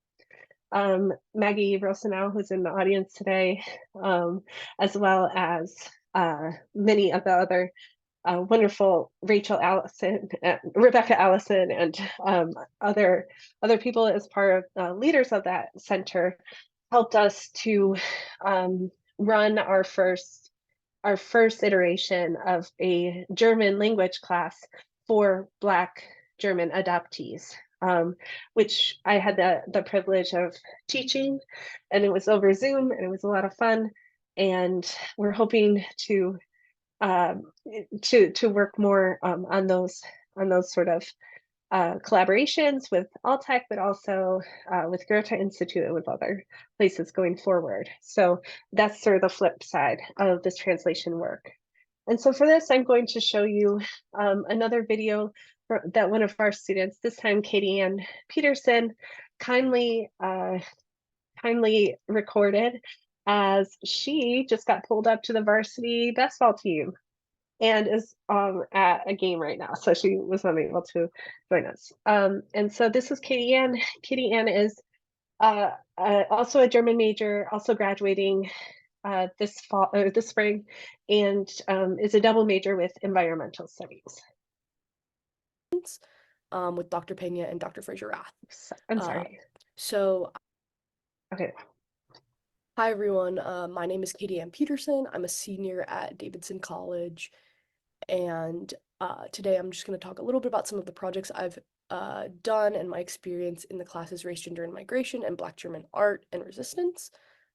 Maggie Rosenau, who's in the audience today, as well as many of the other wonderful Rachel Allison, Rebecca Allison, and other people as part of leaders of that center helped us to run our first iteration of a German language class for Black German adoptees, which I had the privilege of teaching, and it was over Zoom, and it was a lot of fun. And we're hoping to work more on those sort of collaborations with Alltech, but also with Goethe Institute and with other places going forward. So that's sort of the flip side of this translation work. And so for this, I'm going to show you another video that one of our students, this time Katie Ann Peterson, kindly recorded as she just got pulled up to the varsity basketball team and is at a game right now, so she was unable to join us. And so this is Katie Ann. Katie Ann is also a German major, also graduating this fall or this spring, and is a double major with environmental studies. With Dr. Pena and Dr. Frazier Rath. I'm sorry. Okay. Hi everyone, my name is Katie Ann Peterson. I'm a senior at Davidson College, and today I'm just going to talk a little bit about some of the projects I've done and my experience in the classes Race, Gender, and Migration and Black German Art and Resistance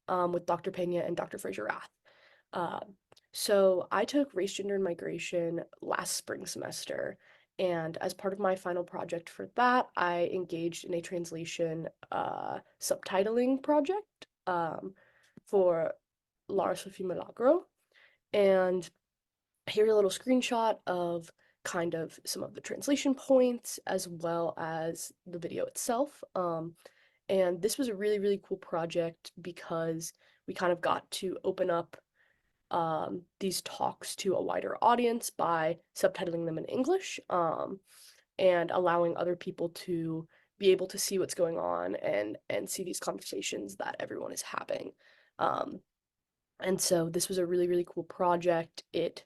with Dr. Pena and Dr. Frazier Rath. So I took Race, Gender, and Migration last spring semester, and as part of my final project for that, I engaged in a translation subtitling project for La Sophie Milagro. And here's a little screenshot of kind of some of the translation points as well as the video itself. And this was a really, really cool project because we kind of got to open up these talks to a wider audience by subtitling them in English and allowing other people to be able to see what's going on and see these conversations that everyone is having. And so this was a really, really cool project. It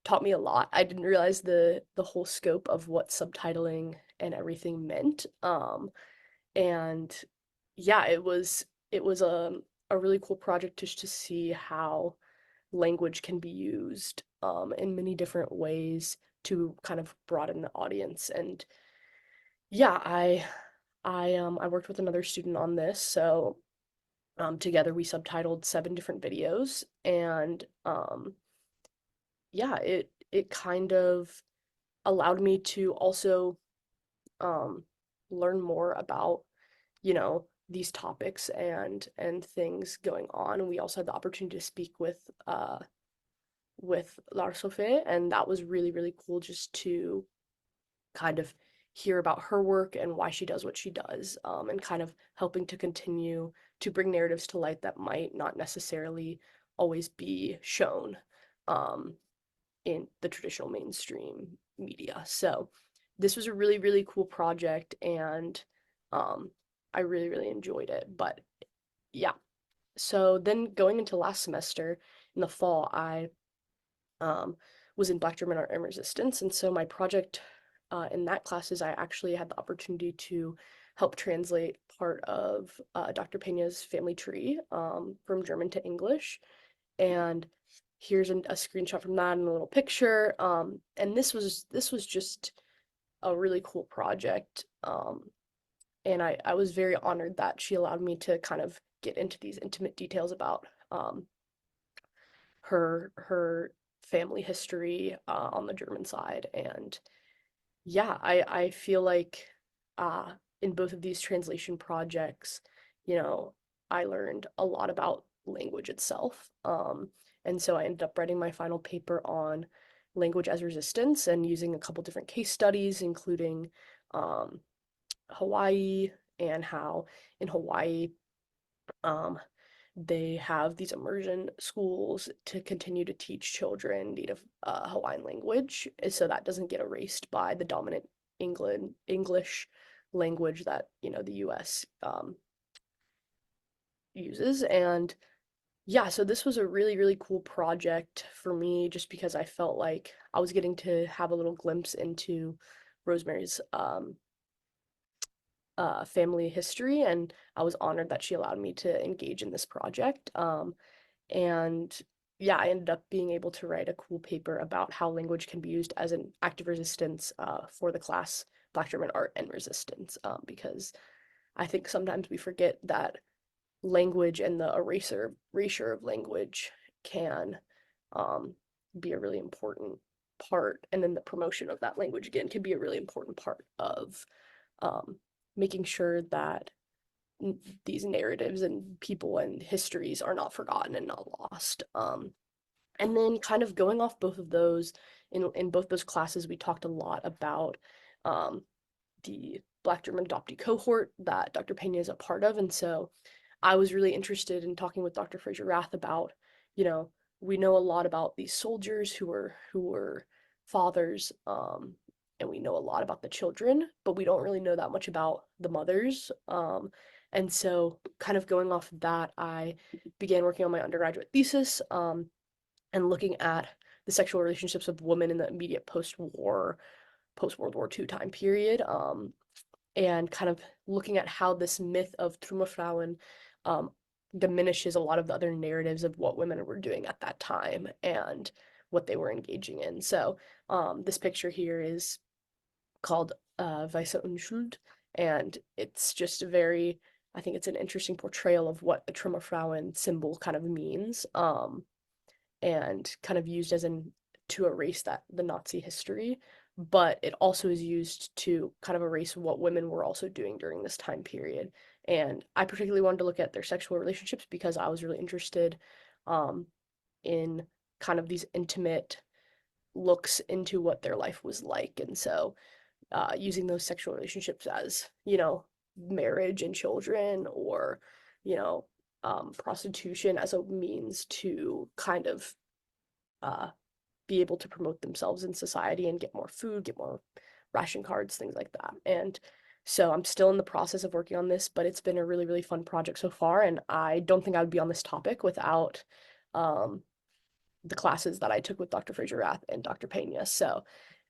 taught me a lot. I didn't realize the whole scope of what subtitling and everything meant. And yeah, it was a really cool project just to see how language can be used in many different ways to kind of broaden the audience. And yeah, I worked with another student on this, so together we subtitled 7 different videos, and yeah, it kind of allowed me to also learn more about, you know, these topics and things going on. And we also had the opportunity to speak with Lars Sophie, and that was really, really cool just to kind of hear about her work and why she does what she does, and kind of helping to continue to bring narratives to light that might not necessarily always be shown in the traditional mainstream media. So this was a really, really cool project, and I really, really enjoyed it. But yeah, so then going into last semester in the fall, I was in Black German Art and Resistance, and so my project in that class is I actually had the opportunity to help translate part of Dr. Pena's family tree from German to English, and here's a screenshot from that and a little picture. And this was just a really cool project. And I was very honored that she allowed me to kind of get into these intimate details about her family history on the German side. And yeah, I feel like in both of these translation projects, you know, I learned a lot about language itself. And so I ended up writing my final paper on language as resistance and using a couple different case studies, including um, Hawaii and how in Hawaii um, they have these immersion schools to continue to teach children native Hawaiian language, so that doesn't get erased by the dominant English language that the U.S. Uses. And yeah, so this was a really, really cool project for me just because I felt like I was getting to have a little glimpse into Rosemary's family history, and I was honored that she allowed me to engage in this project. And yeah, I ended up being able to write a cool paper about how language can be used as an active resistance for the class Black German Art and Resistance, because I think sometimes we forget that language and the erasure of language can be a really important part, and then the promotion of that language again can be a really important part of um, making sure that these narratives and people and histories are not forgotten and not lost. And then kind of going off both of those, in both those classes, we talked a lot about um, the Black German adoptee cohort that Dr. Pena is a part of. And so I was really interested in talking with Dr. Frazier Rath about, you know, we know a lot about these soldiers who were fathers, and we know a lot about the children, but we don't really know that much about the mothers. And so kind of going off of that, I began working on my undergraduate thesis, and looking at the sexual relationships of women in the immediate post-World War II time period, and kind of looking at how this myth of Trümmerfrauen um, diminishes a lot of the other narratives of what women were doing at that time and what they were engaging in. So this picture here is called Weiße Unschuld, and it's just a very, I think it's an interesting portrayal of what the Trümmerfrauen symbol kind of means, and kind of used as an to erase that the Nazi history, but it also is used to kind of erase what women were also doing during this time period. And I particularly wanted to look at their sexual relationships because I was really interested um, in kind of these intimate looks into what their life was like. And so using those sexual relationships as, marriage and children, or, prostitution as a means to kind of uh, be able to promote themselves in society and get more food, get more ration cards, things like that. And so I'm still in the process of working on this, but it's been a really, really fun project so far. And I don't think I would be on this topic without um, the classes that I took with Dr. Frazier Rath and Dr. Pena. So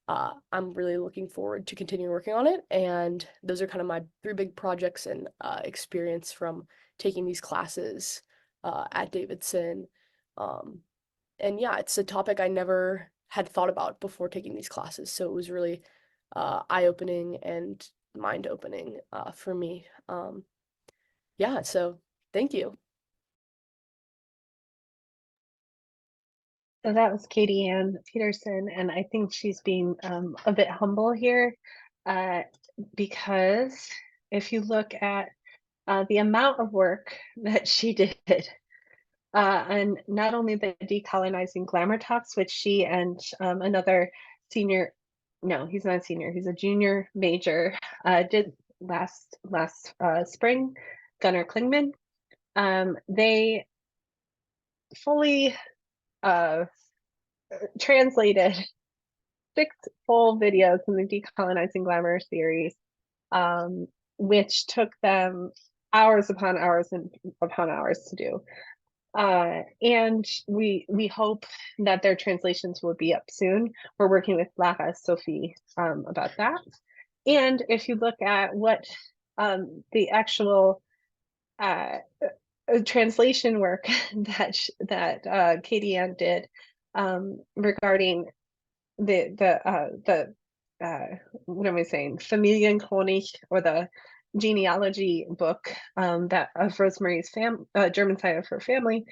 I'm really looking forward to continue working on it. And those are kind of my three big projects and experience from taking these classes at Davidson. Um, and yeah, it's a topic I never had thought about before taking these classes. So it was really eye-opening and mind-opening for me. Yeah, so thank you. So that was Katie Ann Peterson, and I think she's being a bit humble here, because if you look at the amount of work that she did, and not only the decolonizing glamour talks, which she and another senior, no, he's not a senior, he's a junior major, did last spring, Gunnar Klingman. They fully translated 6 full videos in the Decolonizing Glamour series, which took them hours upon hours and upon hours to do. And we hope that their translations will be up soon. We're working with Lara Sophie about that. And if you look at what the actual translation work that Katie Ann did regarding the what am I saying? Familienchronik, or the genealogy book that of Rosemary's German side of her family.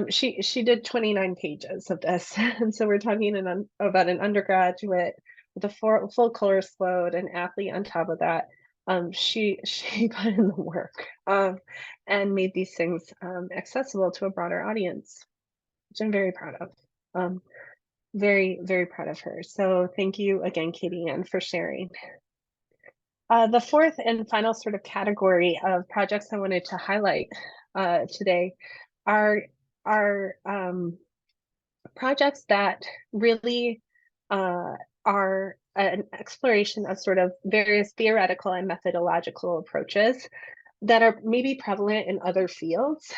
She did 29 pages of this, and so we're talking about an undergraduate with a full course load, an athlete on top of that. She put in the work and made these things accessible to a broader audience, which I'm very proud of. Very, very proud of her. So thank you again, Katie Ann, for sharing. The fourth and final sort of category of projects I wanted to highlight today are projects that really are an exploration of sort of various theoretical and methodological approaches that are maybe prevalent in other fields.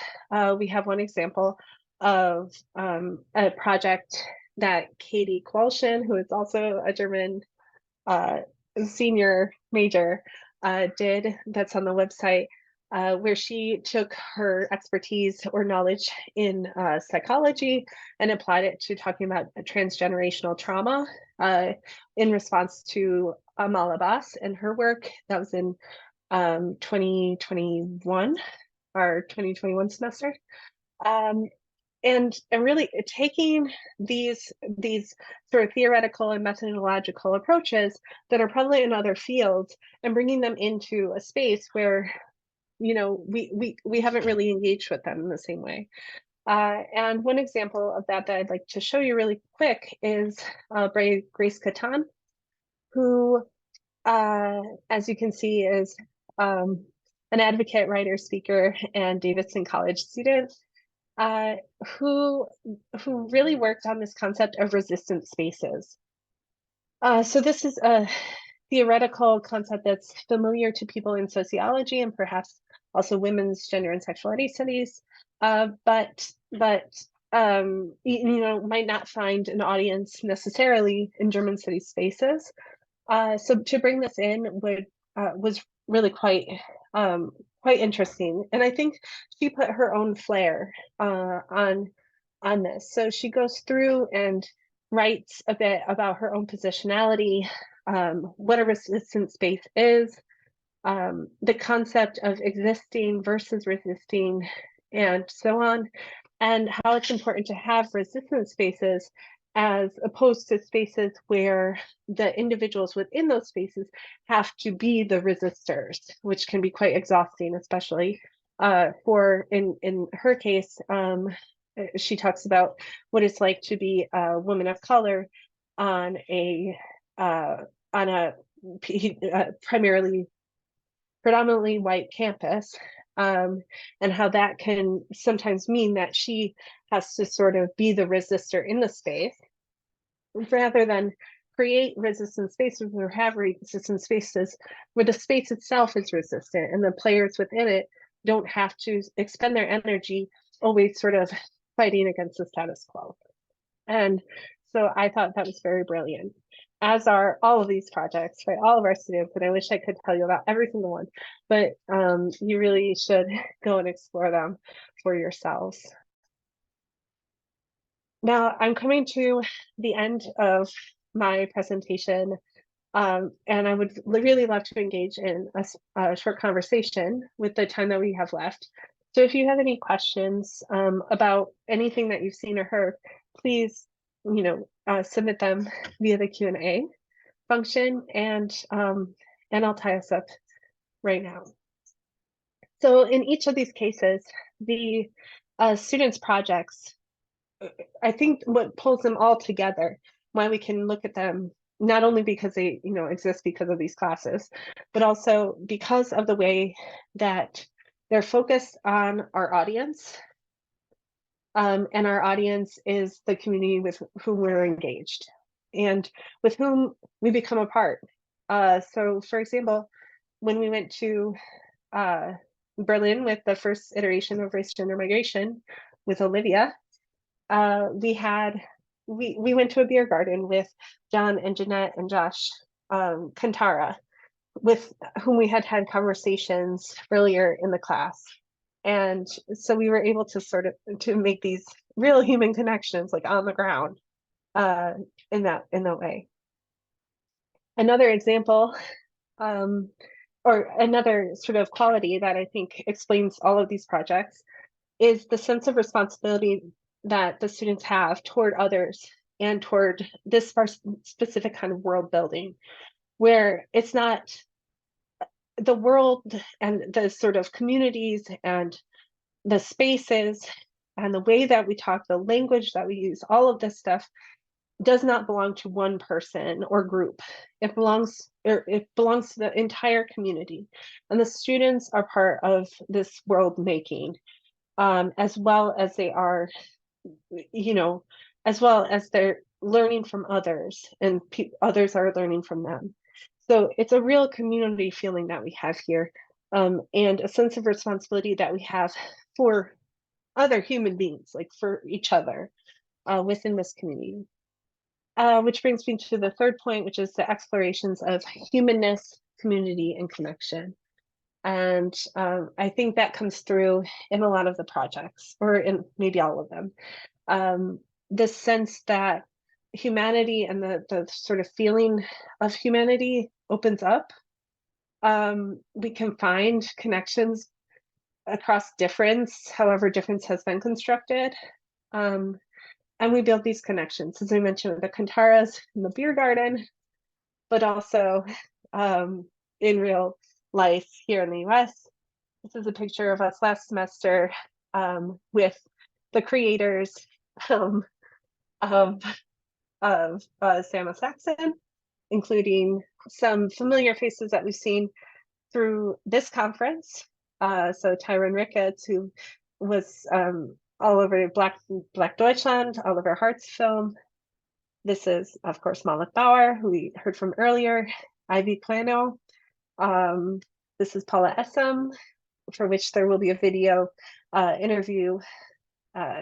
We have one example of a project that Katie Qualshin, who is also a German senior major, did, that's on the website, where she took her expertise or knowledge in psychology and applied it to talking about transgenerational trauma in response to Amal Abbas and her work. That was in 2021, our 2021 semester. And really taking these sort of theoretical and methodological approaches that are prevalent in other fields and bringing them into a space where, you know, we haven't really engaged with them in the same way. And one example of that I'd like to show you really quick is Grace Catan, who, as you can see, is an advocate, writer, speaker, and Davidson College student. Who really worked on this concept of resistant spaces. So this is a theoretical concept that's familiar to people in sociology and perhaps also women's gender and sexuality studies, but you know, might not find an audience necessarily in German studies spaces. So to bring this in was really quite interesting, and I think she put her own flair on this. So she goes through and writes a bit about her own positionality, what a resistant space is, the concept of existing versus resisting, and so on, and how it's important to have resistant spaces as opposed to spaces where the individuals within those spaces have to be the resistors, which can be quite exhausting, especially for, in her case, she talks about what it's like to be a woman of color on a predominantly white campus, and how that can sometimes mean that she has to sort of be the resistor in the space rather than create resistant spaces or have resistant spaces where the space itself is resistant and the players within it don't have to expend their energy always sort of fighting against the status quo. And so I thought that was very brilliant, as are all of these projects by all of our students. And I wish I could tell you about every single one, but you really should go and explore them for yourselves. Now I'm coming to the end of my presentation, and I would really love to engage in a short conversation with the time that we have left. So if you have any questions about anything that you've seen or heard, please, you know, submit them via the Q&A function, and I'll tie us up right now. So in each of these cases, the students' projects, I think what pulls them all together, why we can look at them, not only because they, you know, exist because of these classes, but also because of the way that they're focused on our audience. And our audience is the community with whom we're engaged and with whom we become a part. So for example, when we went to Berlin with the first iteration of race, gender, migration with Olivia, we went to a beer garden with John and Jeanette and Josh Kantara, with whom we had conversations earlier in the class. And so we were able to sort of to make these real human connections, like on the ground, in that way. Another example, or another sort of quality that I think explains all of these projects is the sense of responsibility that the students have toward others and toward this specific kind of world building, where it's not the world and the sort of communities and the spaces and the way that we talk, the language that we use, all of this stuff does not belong to one person or group. It belongs to the entire community. And the students are part of this world making, as well as they are, as well as they're learning from others and others are learning from them. So it's a real community feeling that we have here, and a sense of responsibility that we have for other human beings, like for each other within this community. Which brings me to the third point, which is the explorations of humanness, community, and connection. And I think that comes through in a lot of the projects, or in maybe all of them. This sense that humanity and the sort of feeling of humanity opens up. We can find connections across difference, however difference has been constructed. And we build these connections, as I mentioned, with the Kantaras in the beer garden, but also in real life here in the US. This is a picture of us last semester with the creators of Sama Saxon, including some familiar faces that we've seen through this conference. So Tyron Ricketts, who was all over Black Deutschland, all over Hart's film. This is, of course, Malik Bauer, who we heard from earlier, Ivy Plano. This is Paula Essam, for which there will be a video interview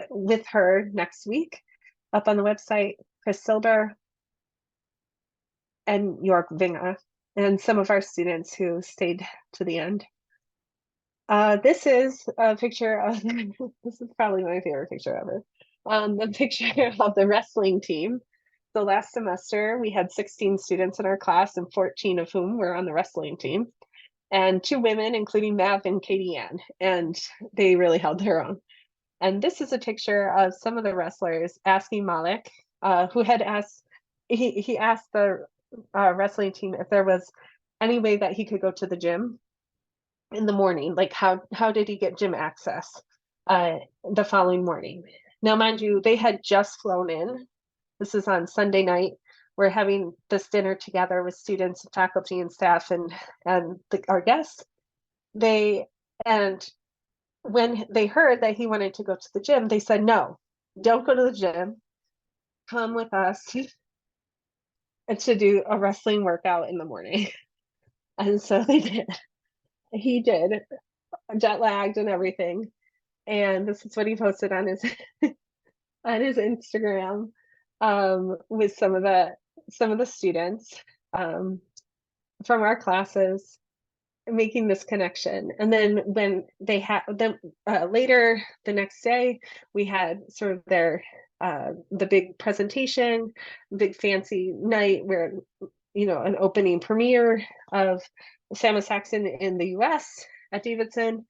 with her next week up on the website. Chris Silber and York Vinga, and some of our students who stayed to the end. This is a picture of, this is probably my favorite picture ever. The picture of the wrestling team. So last semester, we had 16 students in our class, and 14 of whom were on the wrestling team, and 2 women, including Mav and Katie Ann, and they really held their own. And this is a picture of some of the wrestlers asking Malik, who had asked, he asked the wrestling team if there was any way that he could go to the gym in the morning, like how did he get gym access the following morning. Now, mind you, they had just flown in. This is on Sunday night. We're having this dinner together with students, faculty, and staff, and our guests. And when they heard that he wanted to go to the gym, they said, no, don't go to the gym. Come with us and to do a wrestling workout in the morning. And so they did. He did, jet lagged and everything. And this is what he posted on his on his Instagram with some of the students from our classes making this connection. And then when they had them later the next day, we had sort of their the big presentation, big fancy night where, an opening premiere of Sama Saxon in the US at Davidson.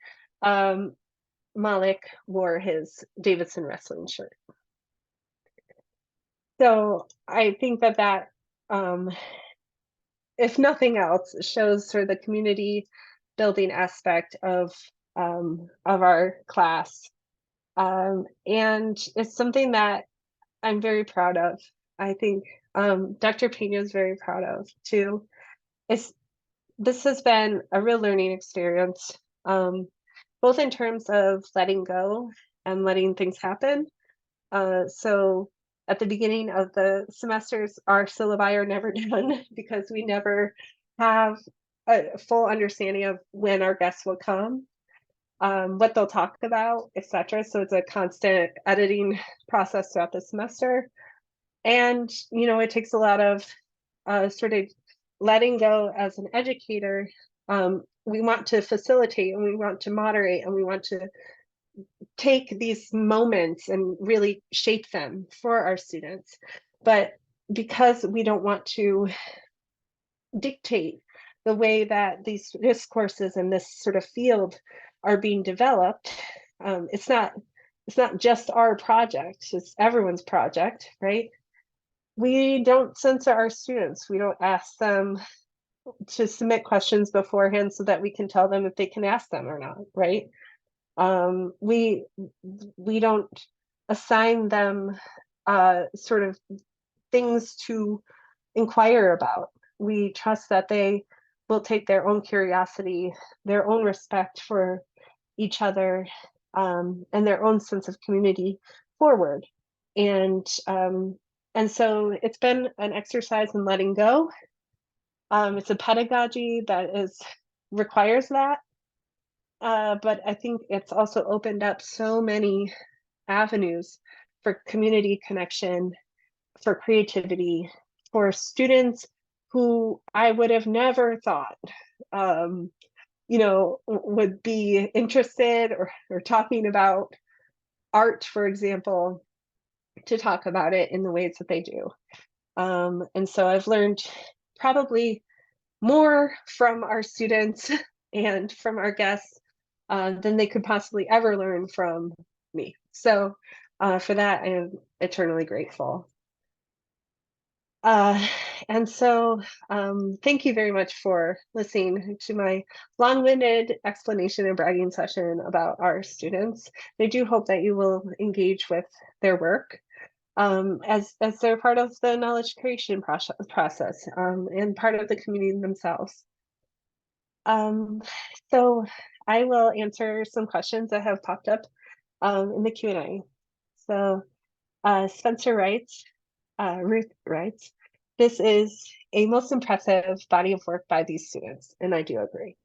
Malik wore his Davidson wrestling shirt. So I think that if nothing else, shows sort of the community building aspect of our class. And it's something that I'm very proud of. I think Dr. Pena is very proud of too. This has been a real learning experience, both in terms of letting go and letting things happen. So at the beginning of the semesters, our syllabi are never done because we never have a full understanding of when our guests will come, what they'll talk about, etc. So it's a constant editing process throughout the semester. And, it takes a lot of sort of letting go as an educator. We want to facilitate and we want to moderate and we want to take these moments and really shape them for our students. But because we don't want to dictate the way that these discourses and this sort of field are being developed. It's not just our project, it's everyone's project, right? We don't censor our students. We don't ask them to submit questions beforehand so that we can tell them if they can ask them or not, right? We don't assign them sort of things to inquire about. We trust that they will take their own curiosity, their own respect for each other, and their own sense of community forward. And so it's been an exercise in letting go. It's a pedagogy that requires that, but I think it's also opened up so many avenues for community connection, for creativity, for students who I would have never thought, would be interested or talking about art, for example, to talk about it in the ways that they do. And so I've learned probably more from our students and from our guests than they could possibly ever learn from me. So for that, I am eternally grateful. And so thank you very much for listening to my long-winded explanation and bragging session about our students. I do hope that you will engage with their work as they're part of the knowledge creation process and part of the community themselves. So I will answer some questions that have popped up in the Q&A. So Spencer writes, Ruth writes, this is a most impressive body of work by these students, and I do agree.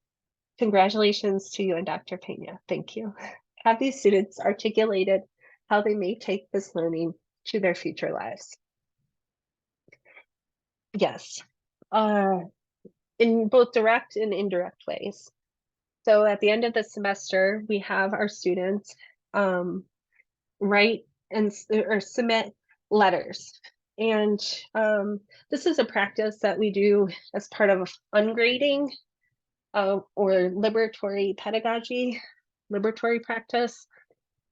Congratulations to you and Dr. Pena. Thank you. Have these students articulated how they may take this learning to their future lives? Yes, in both direct and indirect ways. So at the end of the semester, we have our students write or submit letters. And this is a practice that we do as part of ungrading or liberatory pedagogy, liberatory practice.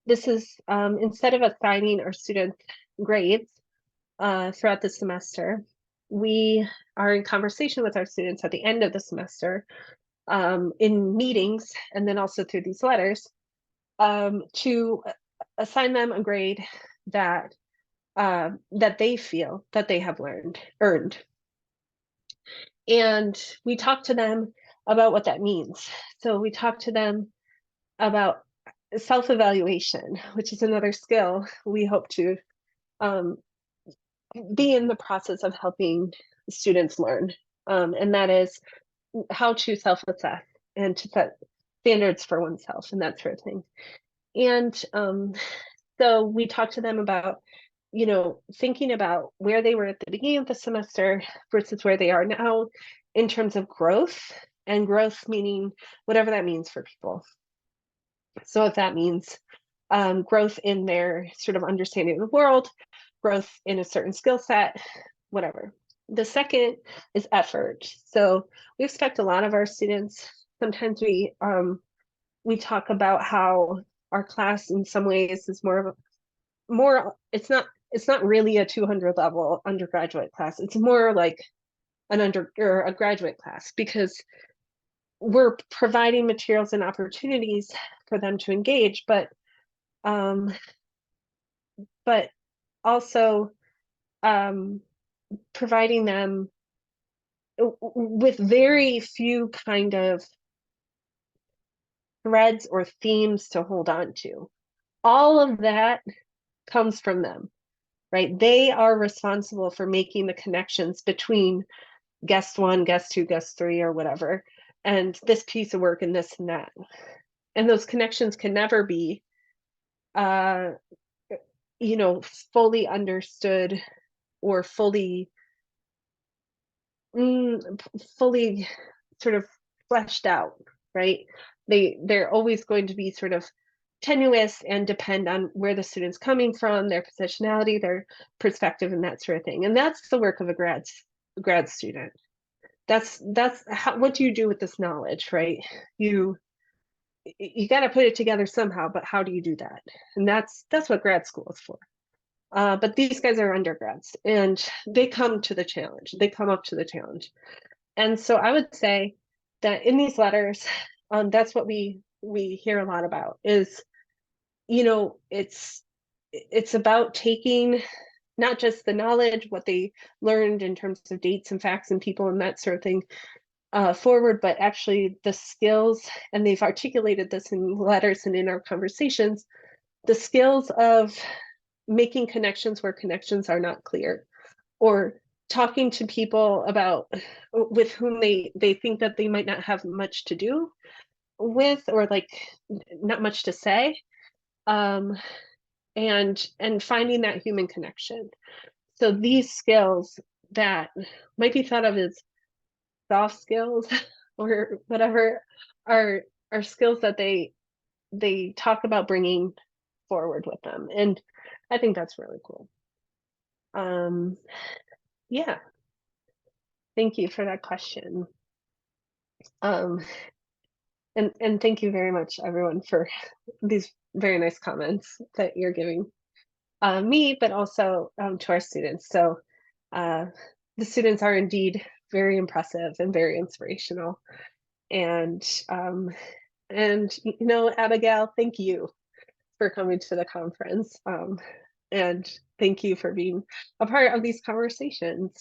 This is instead of assigning our students grades throughout the semester, we are in conversation with our students at the end of the semester in meetings and then also through these letters to assign them a grade that they feel that they have earned. And we talk to them about what that means. So we talk to them about self-evaluation, which is another skill we hope to be in the process of helping students learn. And that is how to self-assess and to set standards for oneself and that sort of thing. And so we talk to them about, thinking about where they were at the beginning of the semester versus where they are now in terms of growth, and growth meaning whatever that means for people. So if that means growth in their sort of understanding of the world, growth in a certain skill set, whatever. The second is effort. So we expect a lot of our students. Sometimes we talk about how our class in some ways is it's not really a 200 level undergraduate class. It's more like a graduate class, because we're providing materials and opportunities for them to engage, but also providing them with very few kind of threads or themes to hold on to. All of that comes from them, right? They are responsible for making the connections between guest one, guest two, guest three, or whatever, and this piece of work and this and that. And those connections can never be, fully understood or fully sort of fleshed out, right? They're always going to be sort of tenuous and depend on where the student's coming from, their positionality, their perspective, and that sort of thing. And that's the work of a grad student. that's how, what do you do with this knowledge, right? You got to put it together somehow, but how do you do that? And that's what grad school is for. But these guys are undergrads and they come to the challenge. They come up to the challenge. And so I would say that in these letters, that's what we hear a lot about is, you know, it's about taking not just the knowledge, what they learned in terms of dates and facts and people and that sort of thing, forward, but actually the skills, and they've articulated this in letters and in our conversations, the skills of making connections where connections are not clear, or talking to people about with whom they think that they might not have much to do with, or like not much to say, and finding that human connection. So these skills that might be thought of as soft skills or whatever are skills that they talk about bringing forward with them, and I think that's really cool. Yeah, thank you for that question. And thank you very much, everyone, for these very nice comments that you're giving me, but also to our students. So the students are indeed very impressive and very inspirational. And you know, Abigail, thank you for coming to the conference. And thank you for being a part of these conversations.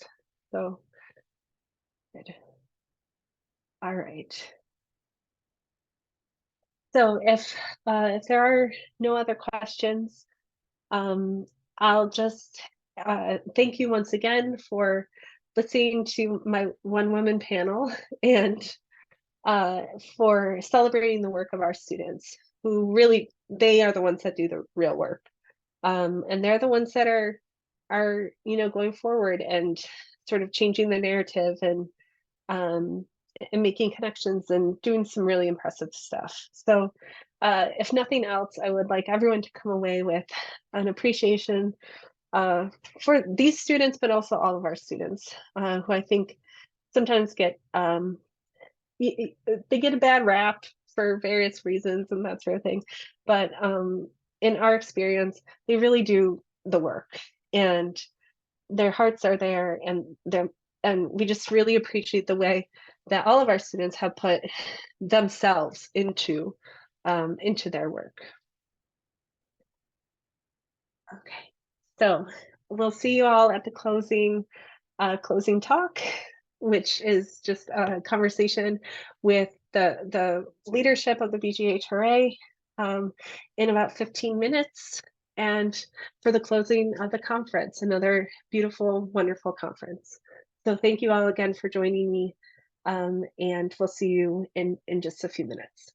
So good. All right. So if there are no other questions, I'll just thank you once again for listening to my one woman panel and for celebrating the work of our students, who really, they are the ones that do the real work. And they're the ones that are, you know, going forward and sort of changing the narrative and making connections and doing some really impressive stuff. So if nothing else, I would like everyone to come away with an appreciation for these students, but also all of our students who I think sometimes get, they get a bad rap for various reasons and that sort of thing. But in our experience, they really do the work, and their hearts are there, and we just really appreciate the way that all of our students have put themselves into their work. Okay, so we'll see you all at the closing talk, which is just a conversation with the leadership of the BGHRA in about 15 minutes. And for the closing of the conference, another beautiful, wonderful conference. So thank you all again for joining me, and we'll see you in just a few minutes.